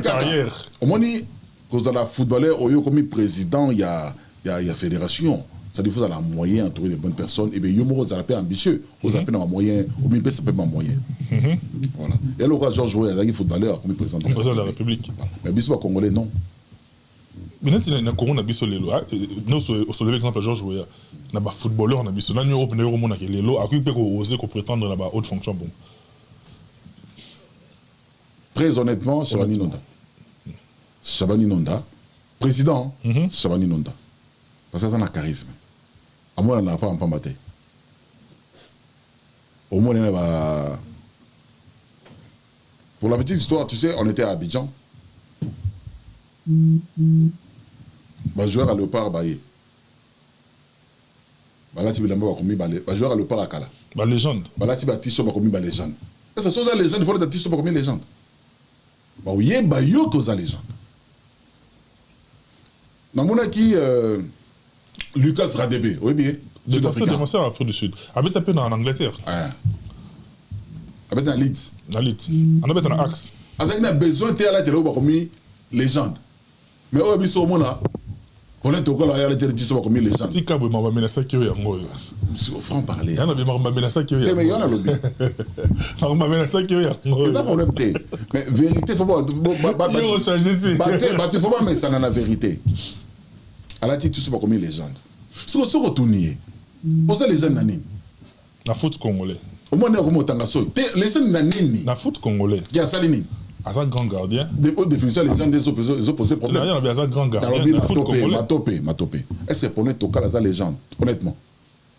carrière. Au moins, dans la footballeur, comme président, il y a fédération. Ça dit qu'il faut avoir moyen de trouver des bonnes personnes. Et bien, il y a un ambitieux. Vous avez un moyen. Au milieu, ça peut pas moyen. Voilà. Et alors, Georges Jouet, il y a un footballeur comme président de la République. Mais Bissou Congolais, non. Mais si na Congo na biso lelo nous sur l'exemple Georges Weah na ba footballeur na biso na nyo Europe na Euro mona ke lelo akupe ko oser ko prétendre na ba haute fonction bon. Très honnêtement, sur Nonda. Chabani Nonda, président, Chabani Nonda. Parce que ça a un charisme. À moi, on n'a pas en pambaté. Au moins, on a... Pour la petite histoire, tu sais, on était à Abidjan. Bah, joueur à Léopard, bah, là, tu veux l'embaucher comme bah, joueur à Léopard à Kala. Bah, légende. Bah, là, tu vas tirer comme une légende. C'est ça, les légende, il faut le tirer comme une légende. Bah, oui, bah, yo, cause la légende. Dans mon qui Lucas Radebe, oui, bien. Défenseur en Afrique du Sud. Habite un peu en Angleterre. Habite dans Leeds. Dans Leeds. On habite dans Axe. On a besoin de la télé comme une légende. Mais au biso mona, on est au col à la télé comme une légende. Si Cabo m'a menacé qu'il y a un franc parler. Il y en a bien m'a menacé qu'il y a. Mais il y en a lobby. On m'a menacé qu'il y a. C'est un problème. Mais vérité, faut pas. Il faut changer de vie. Il faut pas mettre ça dans la vérité. À la télé, tu sais pas comme une légende. Si on se retourne, on sait les jeunes nanines. La foot congolais. Au moins, on est au Tangasso. Les jeunes nanines. La foot congolais. Il y a Salini. À ça, grand gardien. Des hautes définitions, les gens des opposés problèmes. Il y a un grand gardien. La foot congolais. Matopé. Est-ce que pour nous, toka la légende, honnêtement?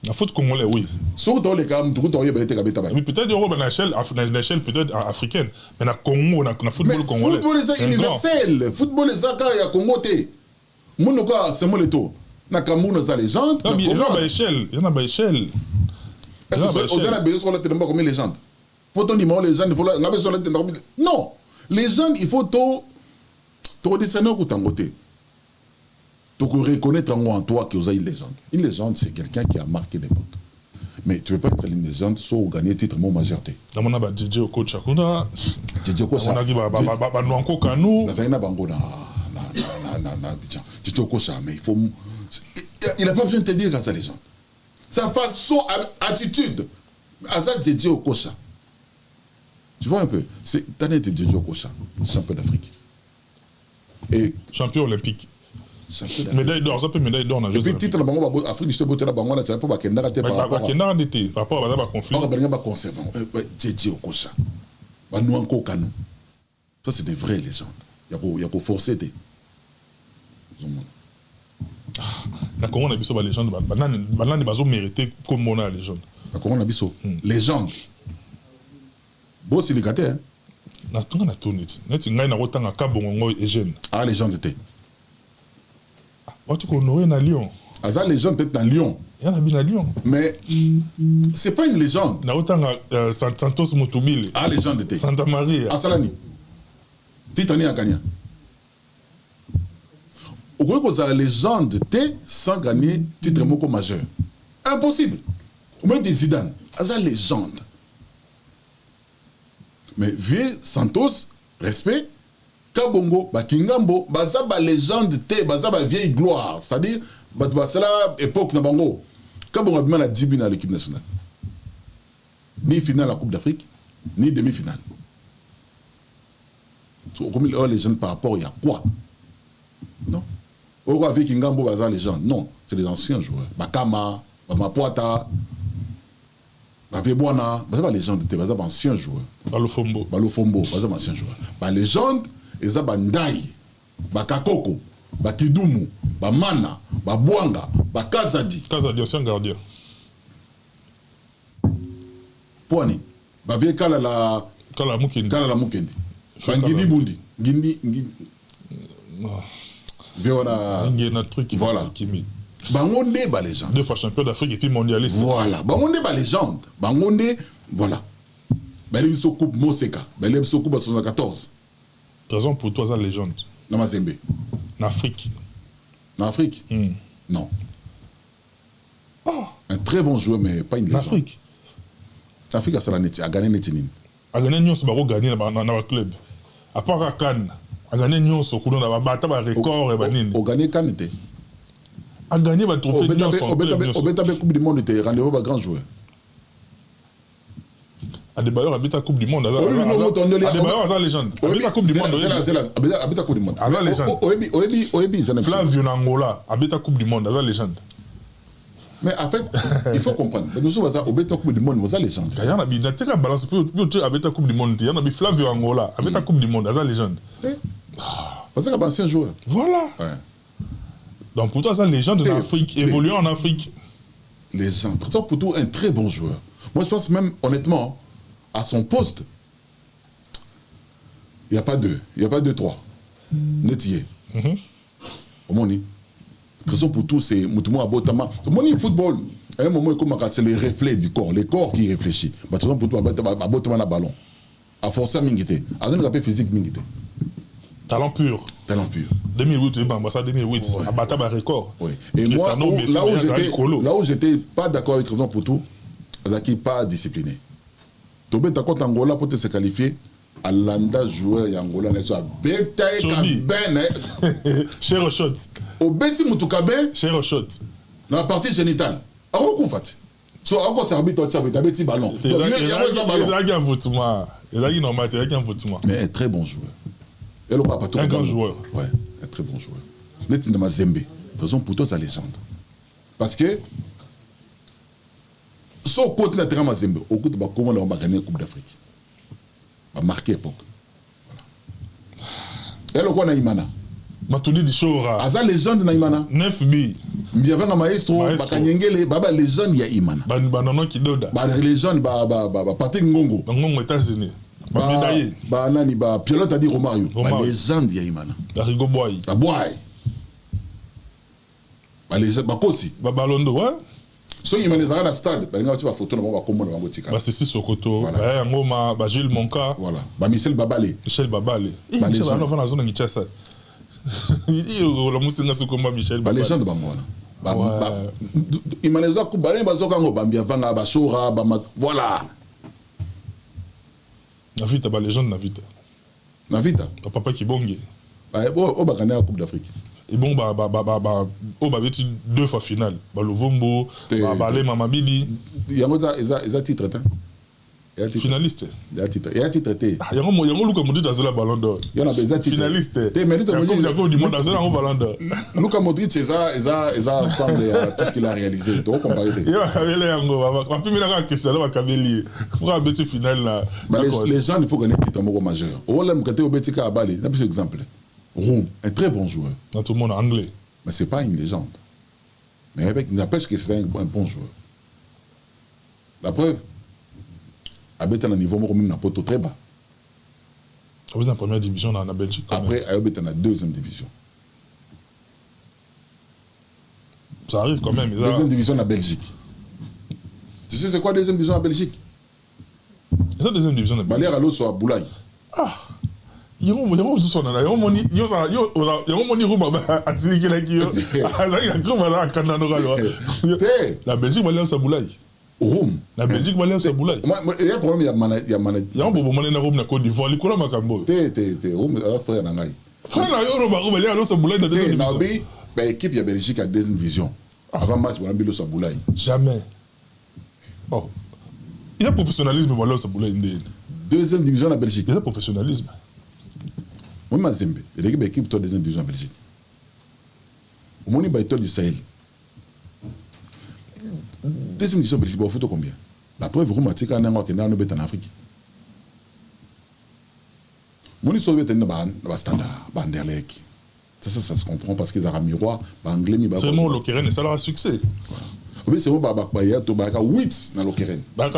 La foot congolais, oui. Surtout les cas, tout le temps, il y a des oui, peut-être à l'échelle peut-être africaine. Mais dans le Congo, dans le football congolais. Le football est universel. Le football est ça, il y a Congo. Mon cas, c'est moi le taux. Dans Cameroun, il y a légende. Il y en a à échelle. Il y en a à échelle. Est-ce que vous avez besoin de la comme légende? Pour ton numéro, les gens, il faut la besoin de non! Les gens, il faut tout dessiner au côté. Donc, reconnaître en toi que vous avez une légende. Une légende, c'est quelqu'un qui a marqué l'époque. Mais tu ne peux pas être une légende sans gagner titre mon majorité. Dans mon abat, DJ Okocha, Kuna. DJ Okocha. On a dit, bah, nous encore qu'à nous. Dans un bango, DJ Okocha, mais il faut. Il n'a pas besoin de te dire qu'à sa légende. Sa façon, attitude. À ça, DJ Okocha. Tu vois un peu, c'est Tane de Djedjo Okocha, champion d'Afrique. Et champion olympique. Médaille d'or, ça peut médaille d'or. Et puis titre de Afrique du Sud, c'est pas Bakenda par rapport à la conflit. Or, il y a conservant. Djedjo Okocha. Nous encore Kano. Ça, c'est des vraies légendes. Il y a pour forcer des. La Congo a vu légende. Maintenant, il va mériter comme on a légende. La Congo a vu légende. Bon, c'est le gâté, hein? Na tunga na tunit. Neti ngai na rotanga kabongo Eugène. Ah, les gens étaient. Tu honoré na Lyon. Ah, ça, les gens étaient dans Lyon. Il y en a bien à Lyon. Mais c'est pas une légende. Na rotanga Santos Mutubile. Ah, les gens étaient. Santa Maria. Ah, Salani. Titani à gagner. Au moins que la légende était sans gagner titre moko majeur. Impossible. Au moins des Zidane. Ah, ça, légende. Mais vieux Santos, respect, Kabongo, Bakingambo, baza ba légende te, baza ba vieille gloire. C'est-à-dire, c'est la époque na bango. Kabongo a bien la 10 buts à l'équipe nationale. Ni finale à la Coupe d'Afrique, ni demi-finale. Comme les légendes par rapport, il y a quoi? Non. Au avec Kingambo, baza légende. Non, c'est les anciens joueurs. Bakama, Bamapuata. Bavebwana, c'est pas légende, c'est pas ancien joueur. Balofombo, c'est pas ancien joueur. Ba légende, c'est ba Ndai, ba Kakoko, ba Kidumu, ba Mana, ba Bwanga, ba Kazadi. Kazadi, ancien gardien. Poani, ba vie Kala Mukendi. Ba Ngidi Bundi, Ngidi. Voilà. Bangonde ba légende. 2 fois champion d'Afrique et puis mondialiste. Voilà. Bangonde ba légende. Bangonde, voilà. Belle biso coupe Moseka. Belle biso coupe 74. Raison pour toi, ça légende. Dans Mazembe. En Afrique. En Afrique? Non. Oh. Un très bon joueur, mais pas une légende. En Afrique. L'Afrique a gagné Netinin. A gagné Nyos, a gagné dans le club. À part à Cannes, a gagné Nyos, a battu un record. A gagné Cannes. A gagné le trophée de Nyos. Au Bétabé Coupe du Monde, il était rendez-vous à grand joueur. A des bailleurs habitent la Coupe du Monde. A des bailleurs à la légende. Habite la Coupe du Monde. Habite la Coupe du Monde. À la légende. Oebi, Flavio Nangola, habite la Coupe du Monde. À la légende. Mais en fait, il faut comprendre. Nous sommes au Béta Coupe du Monde, vous avez légende. Il y en a bien, tu as balance pour habiter la Coupe du Monde. Il y en a bien Flavio Angola, habite la Coupe du Monde, à la légende. Parce que c'est un ancien joueur. Voilà. Ouais. Donc pour toi, ça, légende en Afrique, évoluant en Afrique. Légende. Trésor Poutou est un très bon joueur. Moi, je pense même, honnêtement, à son poste, il n'y a pas deux. Il n'y a pas deux, trois. Netier. Comment on dit? Trésor Poutou, c'est Moutoumou Abotama. Mon football, à un moment, c'est les reflets du corps. Les corps qui réfléchissent. Trésor Poutou Abotama na ballon. À forcer à Mingité. À un appel physique Mingité. Talent pur. Talent pur. 2008, ça 2008, ouais. À battre un record. Oui. Et moi, là où j'étais pas d'accord avec Trésor Poutou, Zaki pas discipliné. Tobé ta contre Angola pour se qualifier. Alanda joueur Angola n'est pas bête et ben. Cher shot. Au bêti Moutoukabé. Cher shot. Dans la partie génitale. Alors qu'on fait. So encore ça arbitre tu as bêti ballon. Il y a un votement. Il y a un votement. Mais un très bon joueur. Et le papa un grand joueur. Ouais, un très bon joueur. Net de Mazembe. De toute façon pour toi sa légende. Parce que so côté la terrain Mazembe, au côté de comment on va gagner la Coupe d'Afrique. A marqué époque. Voilà. Et le quoi Naïmana. Matouli di Chora. Aza légende Naïmana. 9 bi. Mbiavanga maestro, Bakanyengele, Baba légende ya Imana. Banono Kidoda. Ba légende Patrick Ngongo. Ngongo États-Unis. Ba médaillé. Ba nani ba pilote a dit Romario. Ba légende ya Imana. Ba Rigo Boy. Ba Boy. Ba légende ba Kosi. Ba Balondo, ouais. So Imana zara na stade, ba nga ba photo na ba kombo na botika. Ba Sissi Sokoto, ba Ngoma, ba Jules Monka. Voilà. Ba Michel Babale. Michel Babale. Ba légende na vana zona ngichasa. La musinga Sokoma Michel Babale. Ba légende ba ngona. Imana za ku ba bazoka ngo bambia vanga ba Chora ba voilà. Na vita ba légende na vita. Na vita. Papa Kibonge. Ba o ba gagner la Coupe d'Afrique. Et bon ba beti 2 fois finale. Ba Lovombo, ba le Mamabili. Yango za titre hein. Finaliste. Ya titre té. Yango Luka Modric azola Ballon d'Or. Yana beza titre. Finaliste. Té mérite Modric. Comme du monde azola Ballon d'Or. Luka Modric ça ressemble à tout ce qu'il a réalisé. Donc comparer. Ya kabele yango ba pimina ka Cristiano ba kabeli. Pour beti finale là. Les gens il faut gagner titre majeur. O lem kate obeti ka Bali, n'a plus exemple. Roum, un très bon joueur. Dans tout le monde anglais. Mais c'est pas une légende. Mais avec il n'empêche que c'est un bon joueur. La preuve Abeta na niveau moko na poto très bas. Vous en première division en Belgique. Après Abeta na deuxième division. Ça arrive quand même. Deuxième division en Belgique. Tu sais c'est quoi deuxième division en Belgique? C'est la deuxième division en Belgique. Baler allo sur Boulaye. Ah. Yongo moni rumba atiliki la kiyo. Azali na kroma la kana no galo. La Belgique va aller au Boulaye. Roum. La Belgique va aller au Boulaye. Il y a un problème, il y a un bobo mané na Roum na Côte d'Ivoire, Nicolas Makambo. Roum, frère na ngai. Frère na yo Roum va aller au Boulaye dans deuxième division. Nabi, ben équipe ya Belgique à deuxième division. Avant match on a mis au Boulaye. Jamais. Oh. Il y a professionnalisme va aller au Boulaye ndé. Deuxième division en Belgique. Il y a professionnalisme. Moi Mazembe, l'équipe toi deuxième division en Belgique. Au Moni Baïtol du Sahel. Deuxième division Belgique, vous faites combien? La preuve, vous m'avez dit qu'on a en Afrique. Mon histoire est un standard, Banderlek. Ça se comprend parce qu'ils ont un miroir, anglais, mais c'est mon Lokeren et ça leur a succès. Oui, c'est bon, il y a 8 dans Lokeren. Il y a un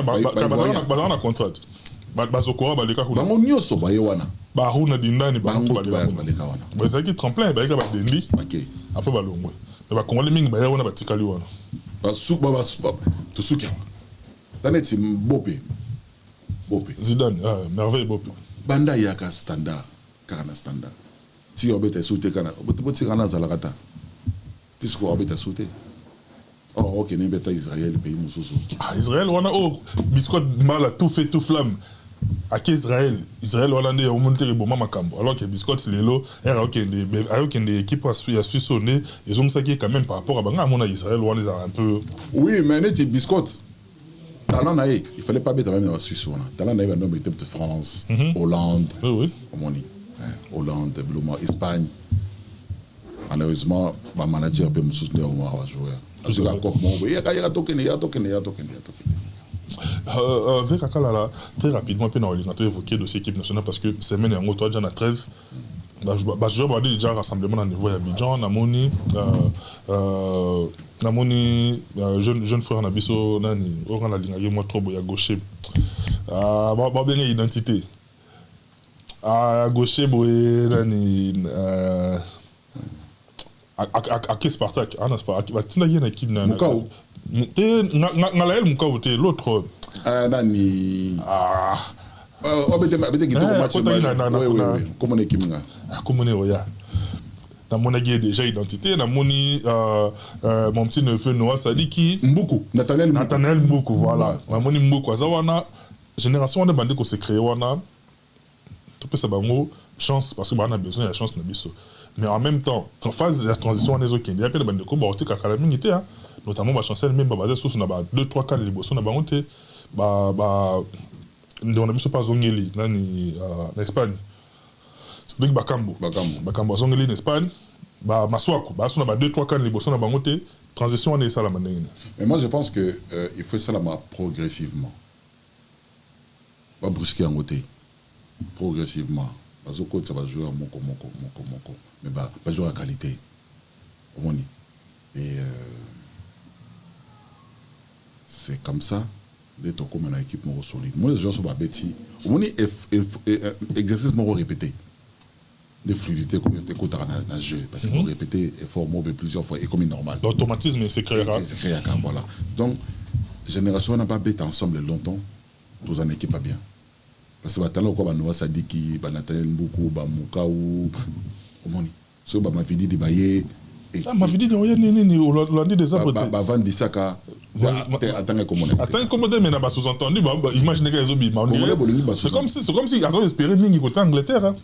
contrat. Bazokora baleka kuna. Bango nyoso baye wana. Ba huna dindani ba baleka wana. Ba zaki tremplin ba ka ba dendi. OK. Après ba longwe. Mais ba kongole mingi ba ya wana batikali wana. Ba suk ba to sukia. Taneti Bopé. Zidane, merveille Bopé. Banda yaka standard, kana standard. Si obete sauté kana, obete kana zalakata. Tu sais quoi obete sauté. Oh, ok, n'est pas Israël, pays Moussoussou. Ah, Israël, on a biscuit mal à tout fait, tout flamme. À qui Israël, on a monté le bon macambo. Alors que biscuit, c'est l'eau, alors que des équipes à Suissonner, ils ont ça qui est quand même par rapport à Banga, mon Israël, on les a un peu. Oui, mais net biscuit. Talent naïe, il fallait pas mettre même dans la Suisse. Talent naïe, on a été de France, Hollande, oui. Hollande, Espagne. Malheureusement, ma manager peut me soutenir au moins à jouer. Avec Akalala, très rapidement, puis on a évoqué de cette équipe nationale parce que semaine en toi déjà la trêve. je vais déjà rassemblement à niveau Abidjan, Namoni, jeune frère Nabiso, Nani, Oran la ligne, moi trop boya gaucher. Bien identité. Gaucher boye Nani. À qui Spartak? Ah non, c'est pas. Tu n'as rien équipe. Mukau. Ngalael Mukau, l'autre. Nani. Comment équipe nga? Comment oya? Na mon déjà identité, na moni mon petit neveu Noah Sadiki. Mbuku. Nathanaël Mbuku, voilà. Na moni Mbuku azawana génération on a bandé qu'on s'est créé wana. Tout peut ça bango chance parce que on a besoin de chance na biso. Mais en même temps, en phase de transition on est OK. Il y a plein de bandé ko ba otika kala mingi hein. Notamment ba chancel même ba basé sur na ba 2 3 cas liboso na bango te ba on a mis pas zongeli nani en Espagne. Donc Bakambo zongeli en Espagne. Ba Maswako ba sona ba 2 3 cas liboso na bango te transition on est ça la manière. Mais moi je pense que il faut ça la progressivement. Pas brusquer en côté. Progressivement. Parce que ça va jouer à moko. Mais pas jouer à qualité. Et c'est comme ça. D'être comme une équipe solide. Moi, les gens sont pas bêtis. On est exercice répété. De fluidité comme dans le jeu. Parce qu'il faut répéter effort plusieurs fois et comme normal. L'automatisme, c'est créé. C'est créé, voilà. Donc, génération n'a pas bête ensemble longtemps. Tous en équipe pas bien. Parce que maintenant, on Noah Sadiki, Nathanaël Mbuku, Mukau, Omoni. Ce que ma fille dit, ma fille dit, on dit des arbres. Van Bissaka. Attends, comment mais n'a pas sous-entendu, imaginez que les obi. C'est comme si ils ont espéré Mingi côté Angleterre.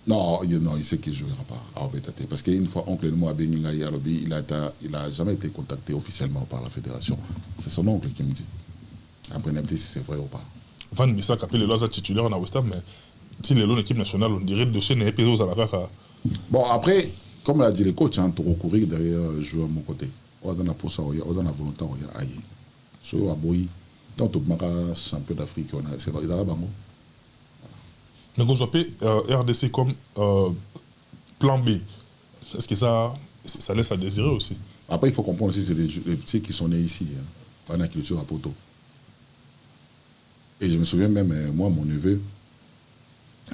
Non, il sait qu'il ne jouera pas à Obétate. Parce qu'une fois, oncle Noah Beninga Yarobi, il n'a jamais été contacté officiellement par la fédération. C'est son oncle qui me dit. Après, on a dit si c'est vrai ou pas. Van Bissaka appelle le Loza titulaire en West Ham, mais si les l'équipe nationale, on dirait le dossier n'est pas aux Alakaka. Bon, après, comme l'a dit les coachs, tu recourir derrière jouer à mon côté. On a la volonté, on a aïe. So, à Boyi, tant que champion d'Afrique, c'est pas les Bango. Mais vous appelez RDC comme plan B. Est-ce que ça laisse à désirer aussi? Après, il faut comprendre aussi, c'est les petits qui sont nés ici, pendant la culture à Poto. Et je me souviens même, moi, mon neveu,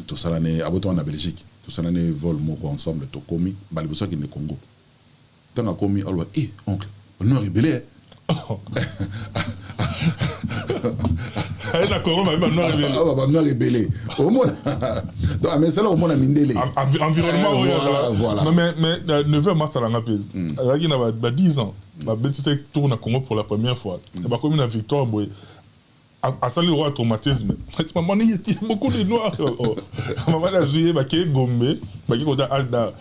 tout ça l'année, à Boto en Belgique, tout ça l'année vol moko ensemble, tout commis, Balibosa qui est Congo. Tant à commis, alors, oncle, on est rébellé. D'accord, on est rébellé. Au moins, mais c'est là au moins la mindélé. Environnement, voilà. Mais neveu, moi, ça l'a rappelé. Il y a 10 ans, ma belle-petite tourne à Congo pour la première fois. Elle a commis une victoire, à saluer le traumatisme. Maman, il y a beaucoup de noirs. Maman a joué, qui est gommé, qui est Alda.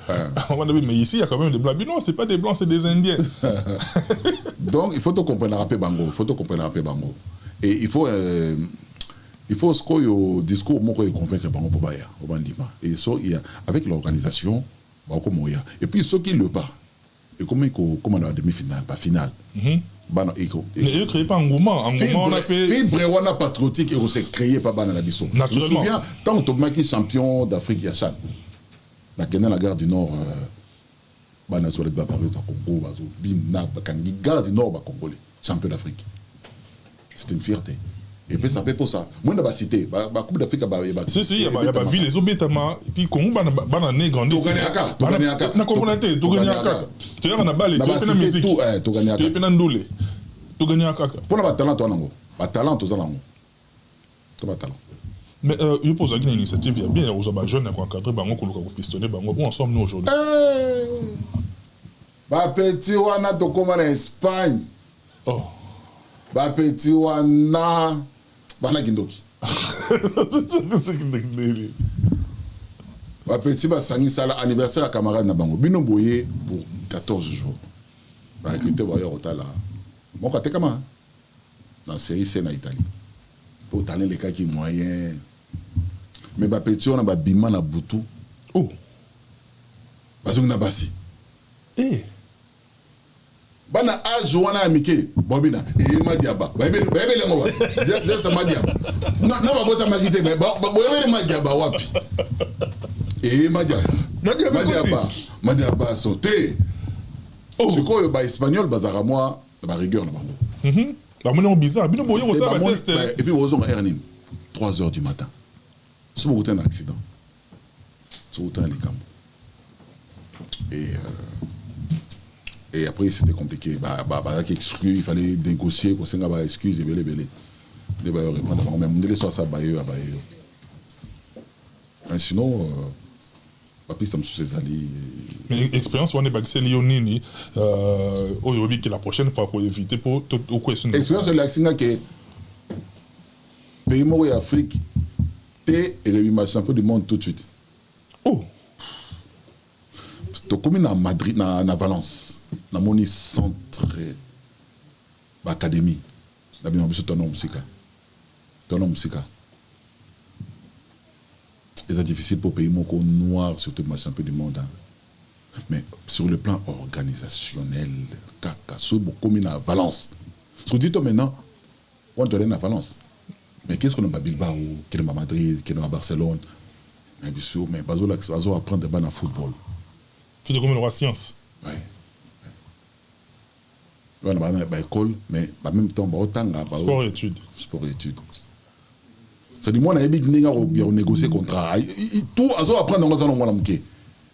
Maman a dit, mais ici, il y a quand même des blancs. Mais non, ce n'est pas des blancs, c'est des Indiens. Donc, il faut te comprendre à Bango. Et il faut ce qu'il y a au discours, moi, il convaincre Bango pour Baya, au Bandima. Et ça, il y a, avec l'organisation, et puis ceux qui le pas. Et comment on a la demi-finale, pas finale. Mais il ne crée pas un engouement. On a fait. Fibre patriotique et on s'est créé par Bana Bisso. Je me souviens, tant que tu es champion d'Afrique, Yachan, dans la gare du Nord, Bana Solet Bavaré, Congo, Bimna, gare du Nord, Congolais, champion d'Afrique. C'était une fierté. Et puis ça fait pour ça. Moi, je vais citer, la Coupe d'Afrique, il y a ville, les obétaments, et puis Congo, Bana grandi. Tu gagnes à Kaka. Tu gagnes à Kaka. Tu gagnes à Kaka. Tu gagnes à Balé, tu gagnes à musique. Tu gagnes à Kaka. Tu gagnes à Ndoulé. Tu gagnes à Kaka. Pour le talent, tu as un talent, tu as un talent. Mais je pose une initiative, il y a bien aux jeunes qui ont encadré, qui ont pistonné, où en sommes-nous aujourd'hui? Petit wana to comme en Espagne. Oh. Petit wana bana kindoki. Petit basangi sala anniversaire à camarade na bango. Bino boye pour 14 jours. Ba écouter voyeur otala. Mon côté comment? Dans série C en Italie. Pour taler les cas qui moyen. Mais petit on a bima na butu. Oh. Parce qu'on a bassi. Eh. Bana âge wana amike bobina e madiaba bebe le ngoba je ça madiaba na ba bota magite mais bebe le madiaba wapi e madiaba Madiaba sauté. C'est quoi le espagnol bazara moi ba rigueur na bango. La monnaie bizarre, bino boyo ko ça ba test. Et puis aux on Ernin 3h du matin. Si vous avez un accident. Si vous avez un camp. Et après c'était compliqué. Il fallait négocier pour ça excuse et belé. Les bailleurs répondent même les soit ça bailleurs. Sinon papi ça me sous ses alliés. Mais expérience on est baxé Lionini oyobi que la prochaine fois pour éviter pour au question. Expérience de l'accident que pays mort et Afrique et le champion du monde tout de suite. Oh. To comme na Madrid na Valence na moni centre académie na bien biso ton nom musika. C'est difficile pour pays moko noir surtout le champion du monde. Hein. Mais sur le plan organisationnel, kaka so beaucoup na Valence. So dit maintenant on te donne à Valence. Mais qu'est-ce qu'on a à Bilbao, qu'est-ce qu'on a à Madrid, qu'est-ce qu'on a à Barcelone. Mais bien sûr, mais bazo là ça va apprendre dans le football. Tu comme une roi science. Ouais. On a une école mais en même temps autant sport et études. C'est du moins on a bien négocier contrat. Tout azo apprendre dans ça on mke.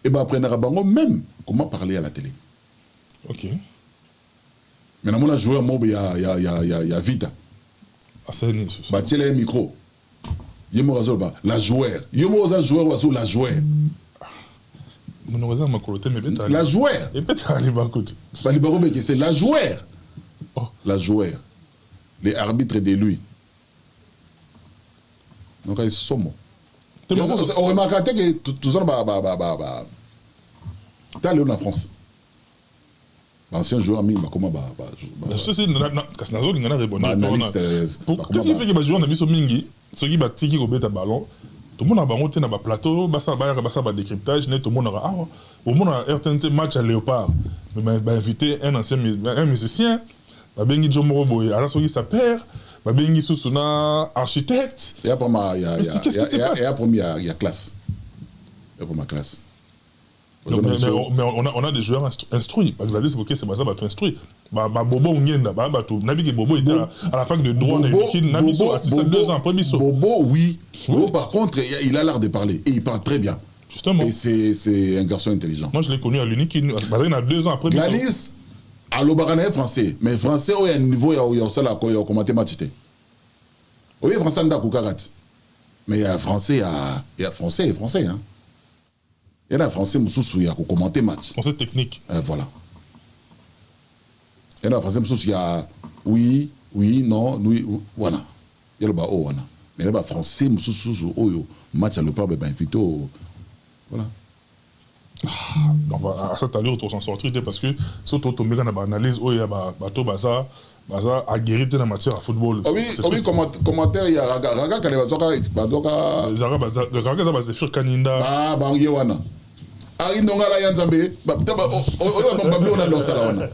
Et ben apprendre à bango même comment parler à la télé. OK. Mais on a joueur mob il y a Vita. Ah c'est né. Bah tiens le micro. Yemo azo ba la joueur. Yemo azo joueur azo la joueur. La joueur. Et peut-être aller bas côté. C'est la joueur. Oh. La joueur. Les arbitres de lui. Donc ils sont. On remarque que tout ça t'as allé en France. L'ancien joueur ami comment c'est nazo lingana répondre. Analyste. Qu'est-ce qui fait que les joueurs na biso mingi, ceux qui battent qui ko beta ballon, tout le monde a bango te na ba plateau, basa ba décryptage, net tout le monde a au monde a RTNC match à Léopard. Mais inviter un musicien, ba bengi Jomo Boy, alors ceux qui sa père, ba bengi Susuna architecte. Et après il y a classe. Il y a pour ma classe. Non, mais on a des joueurs instruits. Bangladesh, c'est pas ça, tu instruit. Bobo Ngenda, Bobo était à la fac de droit, Bobo a 2 ans après Bisso. Bobo, oui. Bobo, par contre, il a l'art de parler et il parle très bien. Justement. Et c'est un garçon intelligent. Moi, je l'ai connu à l'Unique, il a 2 ans après Bisso. Gladys, à l'Obarana est français, mais français, il y a un niveau, il y a ça là, il y a commenté matité. Oui, français, il y a Koukarat. Mais il y a français, il y a français et français, hein. Il y a un français qui a commenté match. Français technique. Voilà. Il y a un français qui a oui, non, oui, voilà. Il y a le oh, voilà. Mais il y a un français qui a match à l'opéra, ben invité. Voilà. Donc, à cette allure, on s'en sortir parce que surtout, on a une analyse où il y a bateau, baza a guéri dans la matière à football. Oui, commentaire, il y a Raga Kalevazoka. Raga Zabazefir Kaninda. Ah, Bangiwana. Ari Nongala Yanzambe, on a lancé la wana.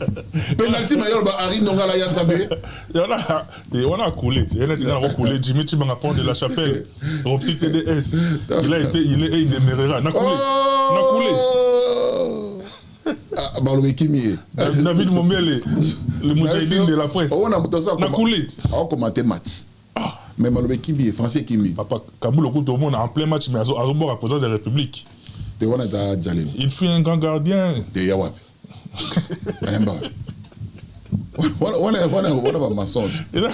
Penalty mayor Ari Nongala Yanzambe. On a coulé, il a coulé. Jimmy Tibangapon de la Chapelle, au petit TDS. Il est demeurera. On a coulé. Ah, Malobe Kimi. David Mombele, le Moudjahidine de la presse. On a coulé. On commenté match. Mais Malobe Kimi, français Kimi. Papa, Kaboul, tout le monde en plein match, mais à Zobor, à président de la République. Il fut un grand gardien. De Yawab. On a un mensonge. Il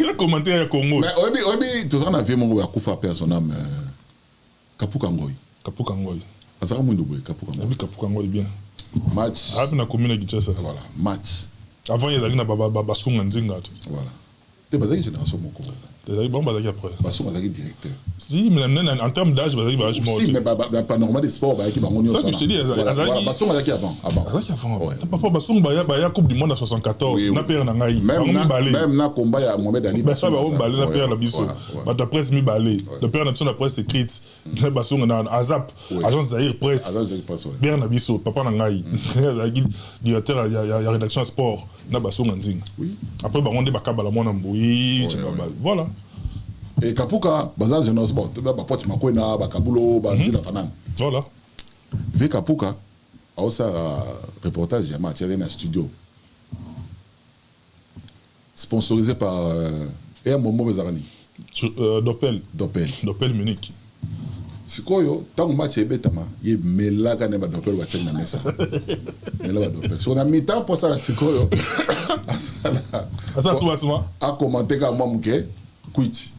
a commenté à Congo. Mais Obi, tout ça, on a vu mon Koufa personnel. Kapukangoy. Azara Mouindoué, Kapukangoy. Kapukangoy bien. Match. Ah, na commune de Kinshasa. Voilà, match. Avant, il y avait Basunga Nzinga. Voilà. Tu es génération Moko. Bon, après. Basunga directeur. Si, mais en termes d'âge, si, mais pas normal des sports, ça que je te dis, Basunga avant. Papa Basunga, il y a Coupe du Monde à 74. Même na combat, il y a Mohamed Ali. Ça va, on balai la paire la biso. La presse mi balai. La paire la presse écrite. Basunga na Azap, agence Zahir Presse. Bien na biso, papa Nangai. Directeur, il y a rédaction sport. Na Basunga Nzinga. Après, on dit Bakaba la Mona Mboui. Voilà. Et Kapuka, Bazar Jeunesse Sport, Bapoti Makwena, Bakabulo, Bandila Fanan. Voilà. Yves Kapuka, a aussi un reportage de match dans un studio. Sponsorisé par Ea Momo Bezarani. Doppel. Doppel Munich. Sikoyo, tant que match est bétama, il met là quand même Doppel va tchèque na mesa. Il va Doppel. Sur la mi-temps pour ça la Sikoyo. Ça souvent. A commenté quand moi mouké, quit.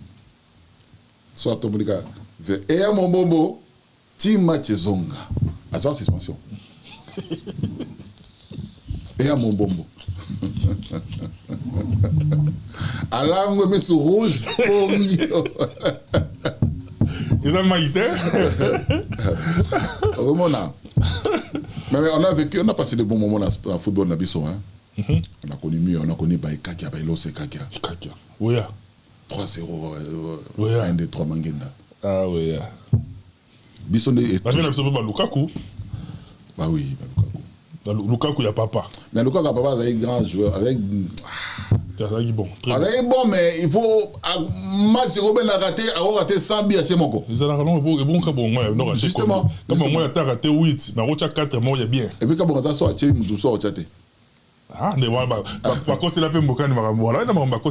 Soit ton monika. Ea Momo, ti match zonga. Agent suspension. Ea Momo. Alango mais sur rouge, Ils ont maïté. Mais on a vécu, on a passé de bons moments dans le football Nabiso. Hein. On a connu mieux, on a connu Kakia, Bailo, Kakia. Kakia. Oui. 3-0, oui. 1 des 3 Mangenda. Ah oui. Bisson est. Parce que nous avons Lukaku. Bah oui, Lukaku. Lukaku, il n'y a papa. Mais Lukaku, papa, c'est un grand joueur. C'est bon. C'est bon, mais il faut. Match Robin a raté 100 billes à Tchemoko. Ils ont bon. Justement. Comme moi, il a raté 8, mais il a 4, moi, il y a bien. Et puis, quand on a soit Tchemoko, soit Tchate. Ah, mais voilà, c'est la peine, voilà,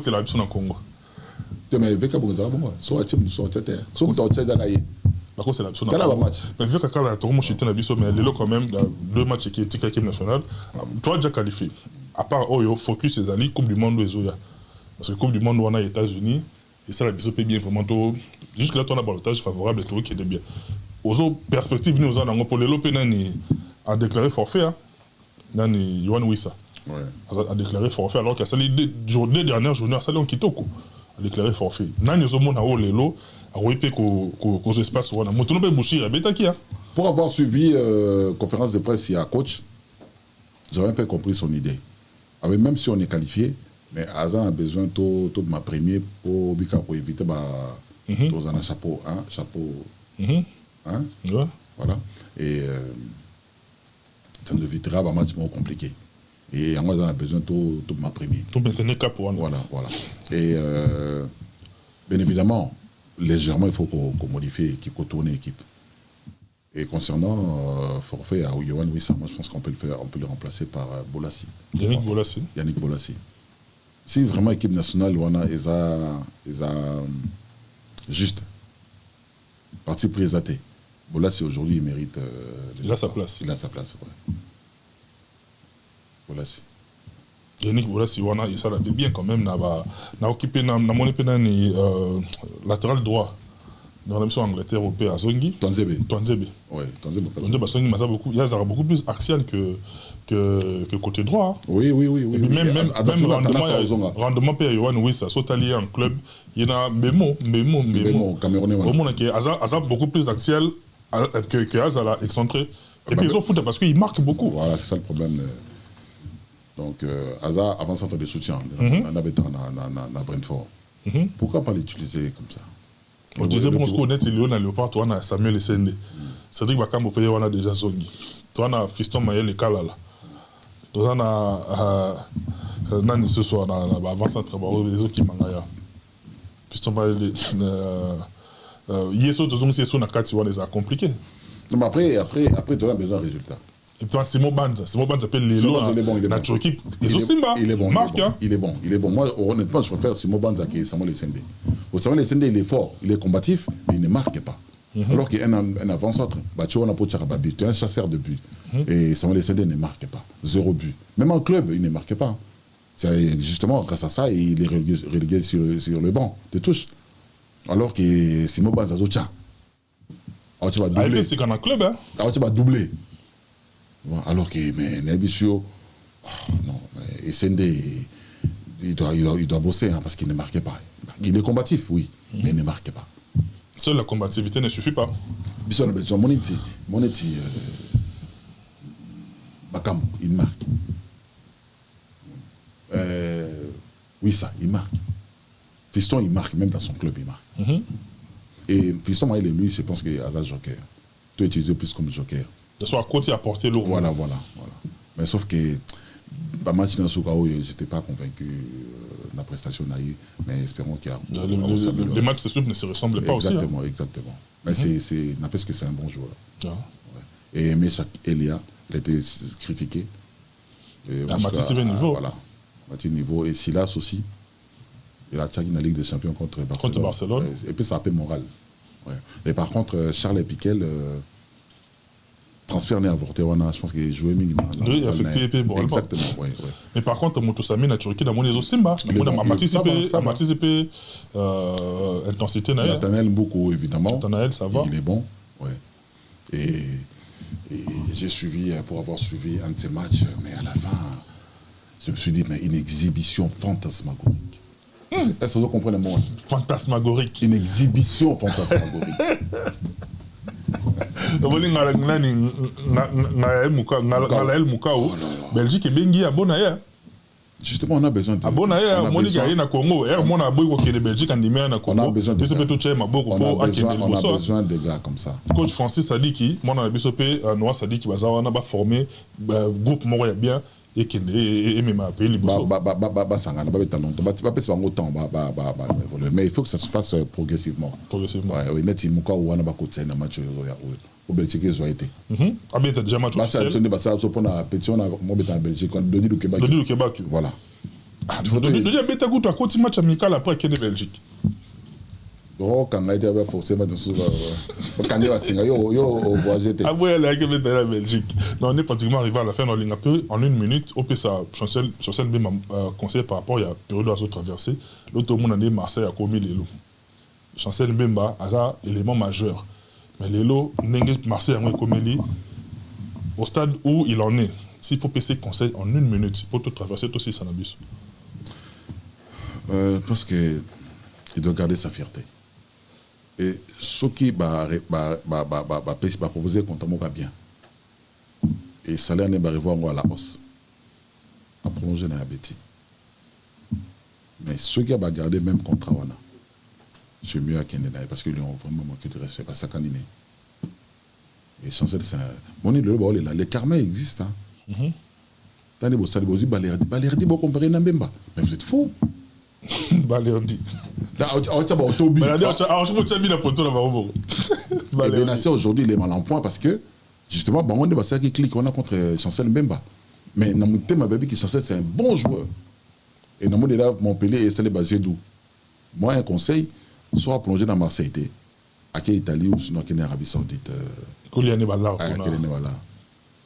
c'est la peine, Congo. Mais avec Kabon, soit Tchemoko, soit Tchate. Soit Tchate, c'est la option. Mais vu que quand la Toronto chute na biso mais les quand même deux matchs qui étaient équipe nationale, toi déjà qualifié. À part Oyo, focus les alliés Coupe du monde aux Oya. Parce que Coupe du monde on a États-Unis et ça la biso peut bien vraiment jusque là on a balotage favorable et tout qui est bien. Aux autres perspectives nous en pour les Lopénani a déclaré forfait hein. Nani Yohan Wissa. Ouais. A déclaré forfait alors qu'il y a les deux dernières journées à Salon Kitoko a déclaré forfait. Nani Zomo na o lelo pour avoir suivi conférence de presse il y a coach, j'avais un peu compris son idée. Même si on est qualifié, mais Azan a besoin de ma première pour éviter un chapeau. Hein, chapeau hein? Ouais. Voilà. Et ça nous évitera un match compliqué. Et moi, on a besoin de ma première. Tout maintenir cap. Voilà. Et bien évidemment, légèrement, il faut qu'on modifie, qu'on tourne l'équipe. Et concernant forfait à Yohan Wissa, moi je pense qu'on peut le faire, on peut le remplacer par Bolassi. Yannick Bolassi. Si vraiment l'équipe nationale, ils a juste parti présenté. Bolassi aujourd'hui, il mérite. Il a sa place. Il a sa place, ouais. Bolassi. Yannick Bolassi, il s'est bien quand même, n'a occupé latéral droit dans la mission Angleterre européenne à Zongi. Tonzebe. Oui, Tonzebe. Il y a beaucoup plus axial que côté droit. Hein. Oui. Et puis même rendement pour Yohan Wissa, soit allié en club, il y en a Memo, Camerounais. Au monde, Azar beaucoup plus axial que Azar excentré. Et puis ils ont foutu parce qu'il marque beaucoup. Voilà, c'est ça le problème. Donc, Hazard, avant centre de soutien, on avait dans Brentford. Pourquoi pas l'utiliser comme ça? On disait, bon, ce qu'on est, il y a Léopard, toi, on a Samuel Essende. Cédric Bakambo, on a déjà Zongi. Toi, on a Fiston Maël et Kalala. Toi, on a Nani ce soir, avant centre, les autres qui mangaya. Fiston Maël, Yeso, Zongi, c'est son akati, on les a compliqués. Non, mais après, tu as besoin de résultats. Et toi, Simon Banza s'appelle Lélo, notre équipe. Il est bon. Il est bon. Moi, honnêtement, je préfère Simon Banza que Samuel Essende. Samuel Essende, il est fort, il est combatif, mais il ne marque pas. Alors qu'il y a un avant-centre, tu es un chasseur de but. Et Samuel Essende ne marque pas. 0 but. Même en club, il ne marque pas. C'est justement, grâce à ça, il est relégué sur le banc de touche. Alors que Simon Banza, tu vas doubler. C'est qu'en club, hein? Alors tu vas doubler. Alors que Nebisio, non, Essende, il doit bosser hein, parce qu'il ne marquait pas. Il est combatif, oui, mais il ne marque pas. Seule la combativité ne suffit pas. Moneti, Bakam, il marque. Oui, ça, il marque. Fiston, il marque, même dans son club, il marque. Et Fiston, il est lui, je pense qu'il est Hazard joker. Tu utilises plus comme joker. De soit à côté à porter lourd. Voilà. Mais sauf que, match dans Soukao, je n'étais pas convaincu de la prestation naïve, mais espérons qu'il y a. Les matchs ne se ressemblent pas exactement, aussi. Exactement. Mais n'empêche que c'est un bon joueur. Ouais. et aimé chaque Elia. Il a été critiqué. À Matisse niveau. Voilà, Matisse niveau. Et Silas aussi. Il a attaqué la Ligue des Champions contre Barcelone. Contre Barcelone. Et puis ça a peu moral. Ouais. Et par contre, Charles Piquel, transfert n'est avorté. Je pense qu'il jouait minimum. Oui, effectivement. Bon, exactement. Ouais. Mais par contre, Moutoussami n'a Turquie dans mon réseau Simba. Matisse intensité. Nathanaël beaucoup, évidemment. Nathanaël, ça va. Il est bon. Ouais. Et j'ai suivi, pour avoir suivi un de ces matchs, mais à la fin, je me suis dit, mais une exhibition fantasmagorique. Est-ce que vous comprenez le mot? Fantasmagorique. Une exhibition fantasmagorique. Belgique et Bengi à Bonaïa. Justement, on a besoin de... On a besoin de gars comme ça. Coach Francis Sadiki, moi, on a Noah Sadiki, on a formé groupe Moria bien. Et même appelé les bossons. Mais il faut que ça se fasse progressivement. Progressivement. Oui, net il muka ou wana ba côté na match au Belgique ils ont été. Ah ben t'as déjà match officiel. Ça ça pour na pétition na mo beta Belgique Dodi Lukeba. Voilà. Dodi beta goût à côté match amical après Kenya Belgique. Oh quand a été forcément dans ce quand il va signer yo voyager. Ah ouais là que beta la Belgique. Non, on est pratiquement arrivé à la fin, on ligne un peu en une minute. Au peu ça chancel bien conseil par rapport il y a période à traverser. L'autre monde en est Marseille a commis les loups. Chancel Mbemba a un élément majeur. Mais Lelo, Marseille a commis au stade où il en est. S'il faut passer conseil en une minute pour tout traverser, tout aussi Sanabis. Parce qu'il doit garder sa fierté. Et ce qui va proposer contre moi bien. Et salaire n'est pas revoir à la hausse. À prolonger dans la bêtise. Mais ceux qui va garder même contrat, c'est mieux à Kenya parce qu'ils ont vraiment manqué de respect. Parce que et chancel, c'est un... Les karma existent. Tandis que vous dites Balerdi, vous comparez Nambemba. Mais vous êtes fou. Balerdi. Et Benacer aujourd'hui, il est mal en point parce que justement, on est passé qui clique on a contre Chancel Mbemba. Mais dans mon thème, qui Chancel, c'est un bon joueur. Et dans mon là, Montpellier et c'est basé d'où? Moi, un conseil, soit plonger dans Marseille, à quelle Italie ou sinon à Arabie Saoudite.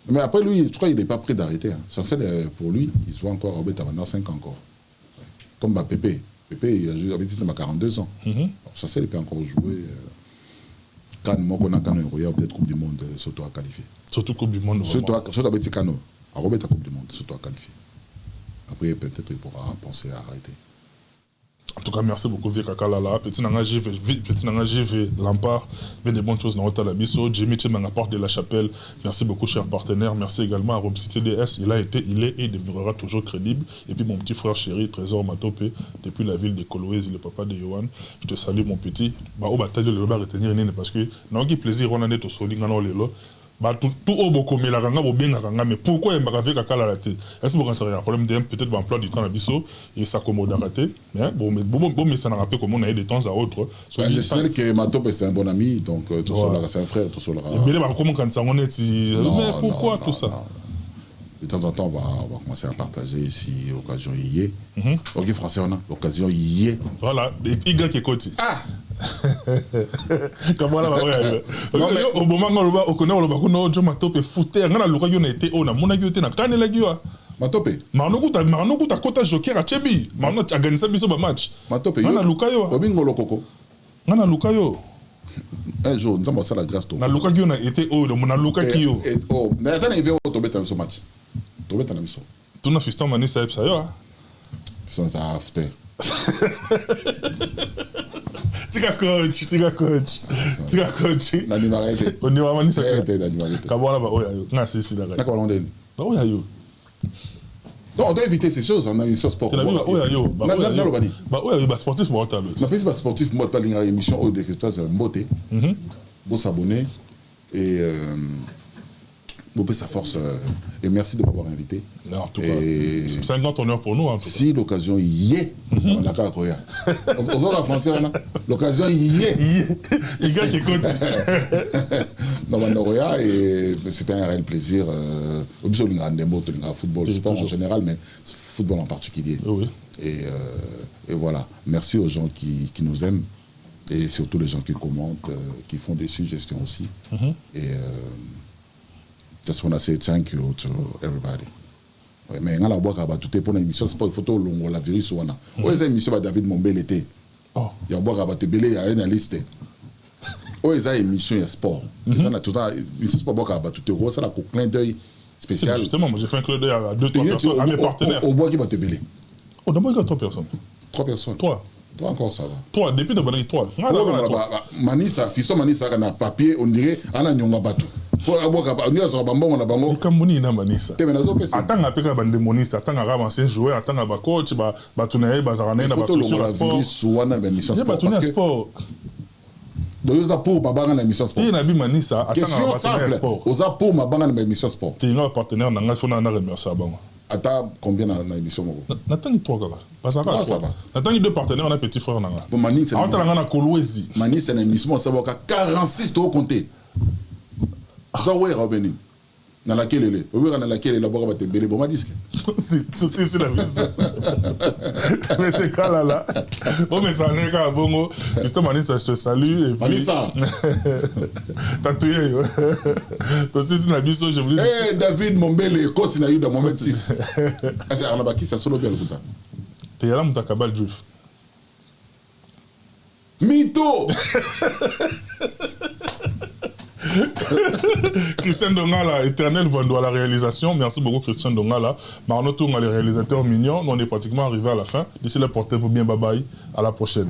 Mais après, lui, je crois qu'il n'est pas prêt d'arrêter. Chancel, pour lui, il soit encore pendant 5 ans encore. Comme Pépé. Pépé, il a joué avec 42 ans. Chancel, il peut encore jouer. Quand on a peut-être Coupe du Monde, surtout à qualifier. Surtout Coupe du Monde. Surtout avec Cano. À Coupe du Monde, surtout à qualifier. Après, peut-être il pourra penser à arrêter. En tout cas, merci beaucoup, Vieux Kakalala. Petit Nanga JV, Lampard, mais des bonnes choses dans l'Otta Labisso. Jimmy Tchemanga Porte de la Chapelle. Merci beaucoup, chers partenaires. Merci également à Rome City DS. Il est et demeurera toujours crédible. Et puis mon petit frère chéri, Trésor Matopé, depuis la ville de Coloès, le papa de Yohan. Je te salue, mon petit. Bah, au bataille de le retenir, parce que, non, qui plaisir, on en est au soling, on est tout au beaucoup mais la ganga bien mais pourquoi il m'a fait caca la tête est-ce que vous avez un problème peut-être un emploi du temps à biso et ça commode à rater mais ça n'a rappelé comment on a eu de temps à autre je sais que Matop c'est un bon ami donc c'est un frère mais comment quand ça on est mais pourquoi tout ça de temps en temps on va commencer à partager ici l'occasion y est ok français on a l'occasion y est voilà Y qui est côté comment là au moment où on connaît le bakono Joe Matopé fouter ngana luka yo na été on a mona yo te na kanela giwa Matopé marno kuta kota joker a chebi marno organiser biso ba match Matopé ngana luka yo obingolo koko ngana luka yo un jour nous avons ça la grâce to na luka yo na été o na luka kiyo oh na attends il vient tomber dans ce match tomber dans biso tuna fiston mani sa epsa yo ça ça after Tika coach. Nani marete. On est vraiment ça. Nani marete. Kabala ba oya yo. Na c'est là. D'accord, on est. Ba oya yo. Non, on doit éviter ces choses en émission sport. Ba oya yo. Ba oya yo ba sportif mo talo. Na pas sportif moi pas linga émission au décryptage mboté. Bon s'abonner et Bopé sa force et merci de m'avoir invité. Non, en tout cas, c'est un grand honneur pour nous. En tout si l'occasion y est, on a qu'à croire. On a français, l'occasion y est. Il y a qui écoute. Non, et c'était un réel plaisir. Football, sport en général, mais football en particulier. Oui. Et voilà. Merci aux gens qui nous aiment et surtout les gens qui commentent, qui font des suggestions aussi. Et just want to say thank you to everybody. Ouais, mais on a tout est pour une émission sport, il faut tout le la virus ou on a. Où émission de David Mombel était. Il y a boire à il y a une liste. Où est la émission sport. Ça a tout ça, émission sport boire à tout est ça la clin d'œil spécial. Justement, moi j'ai fait un clin d'œil à 2-3 personnes, à mes partenaires. Au bois qui va te belé. Oh, d'abord il y a 3 personnes. 3 personnes. 3. 3 encore ça va. 3 depuis de bonne 3. Manisa, fiston Manisa a papier, on dirait ana nyonga batu. Faut avoir on a bambon on a bango. Kamuni na Manisa. Attends à peka bandemoniste, attends à ancien joueur, attends à coach, ba tunaye bazarane na ba sur la sport. C'est ba tunaye sport. Donc ça pour babanga na mission sport. Et na bi Manisa, attends à simple. Oza pour mabanga na mission sport. T'es un partenaire na ngafo na remercier bango. Attends combien na émission moko? Nathangi 3 kaka. Bazaka 3. Nathangi 2 partenaires, on a petit frère nanga. Pour Manisa. Attends na Kolwezi. Manisa na émission ça va 46 to compter. Ça ouais Robeni. Dans laquelle elle est. Oui, dans laquelle elle est là-bas, tu es bon, disque. C'est la mise. Mais c'est quoi là? Bon, mais ça n'est qu'à bon. Justement, Manissa, je te salue. Manissa. T'as tué. Donc, c'est la mise, je vous dis. Eh, David Mombele, quand il a eu dans mon 6. C'est Arnabaki, ça solo bien le coup. T'es là, mon kabal juif. Mytho! Christian Dongala, éternel Vando à la réalisation. Merci beaucoup Christian Dongala. Marno Tourne, les réalisateurs mignons. On est pratiquement arrivé à la fin. D'ici là, portez-vous bien. Bye bye. À la prochaine.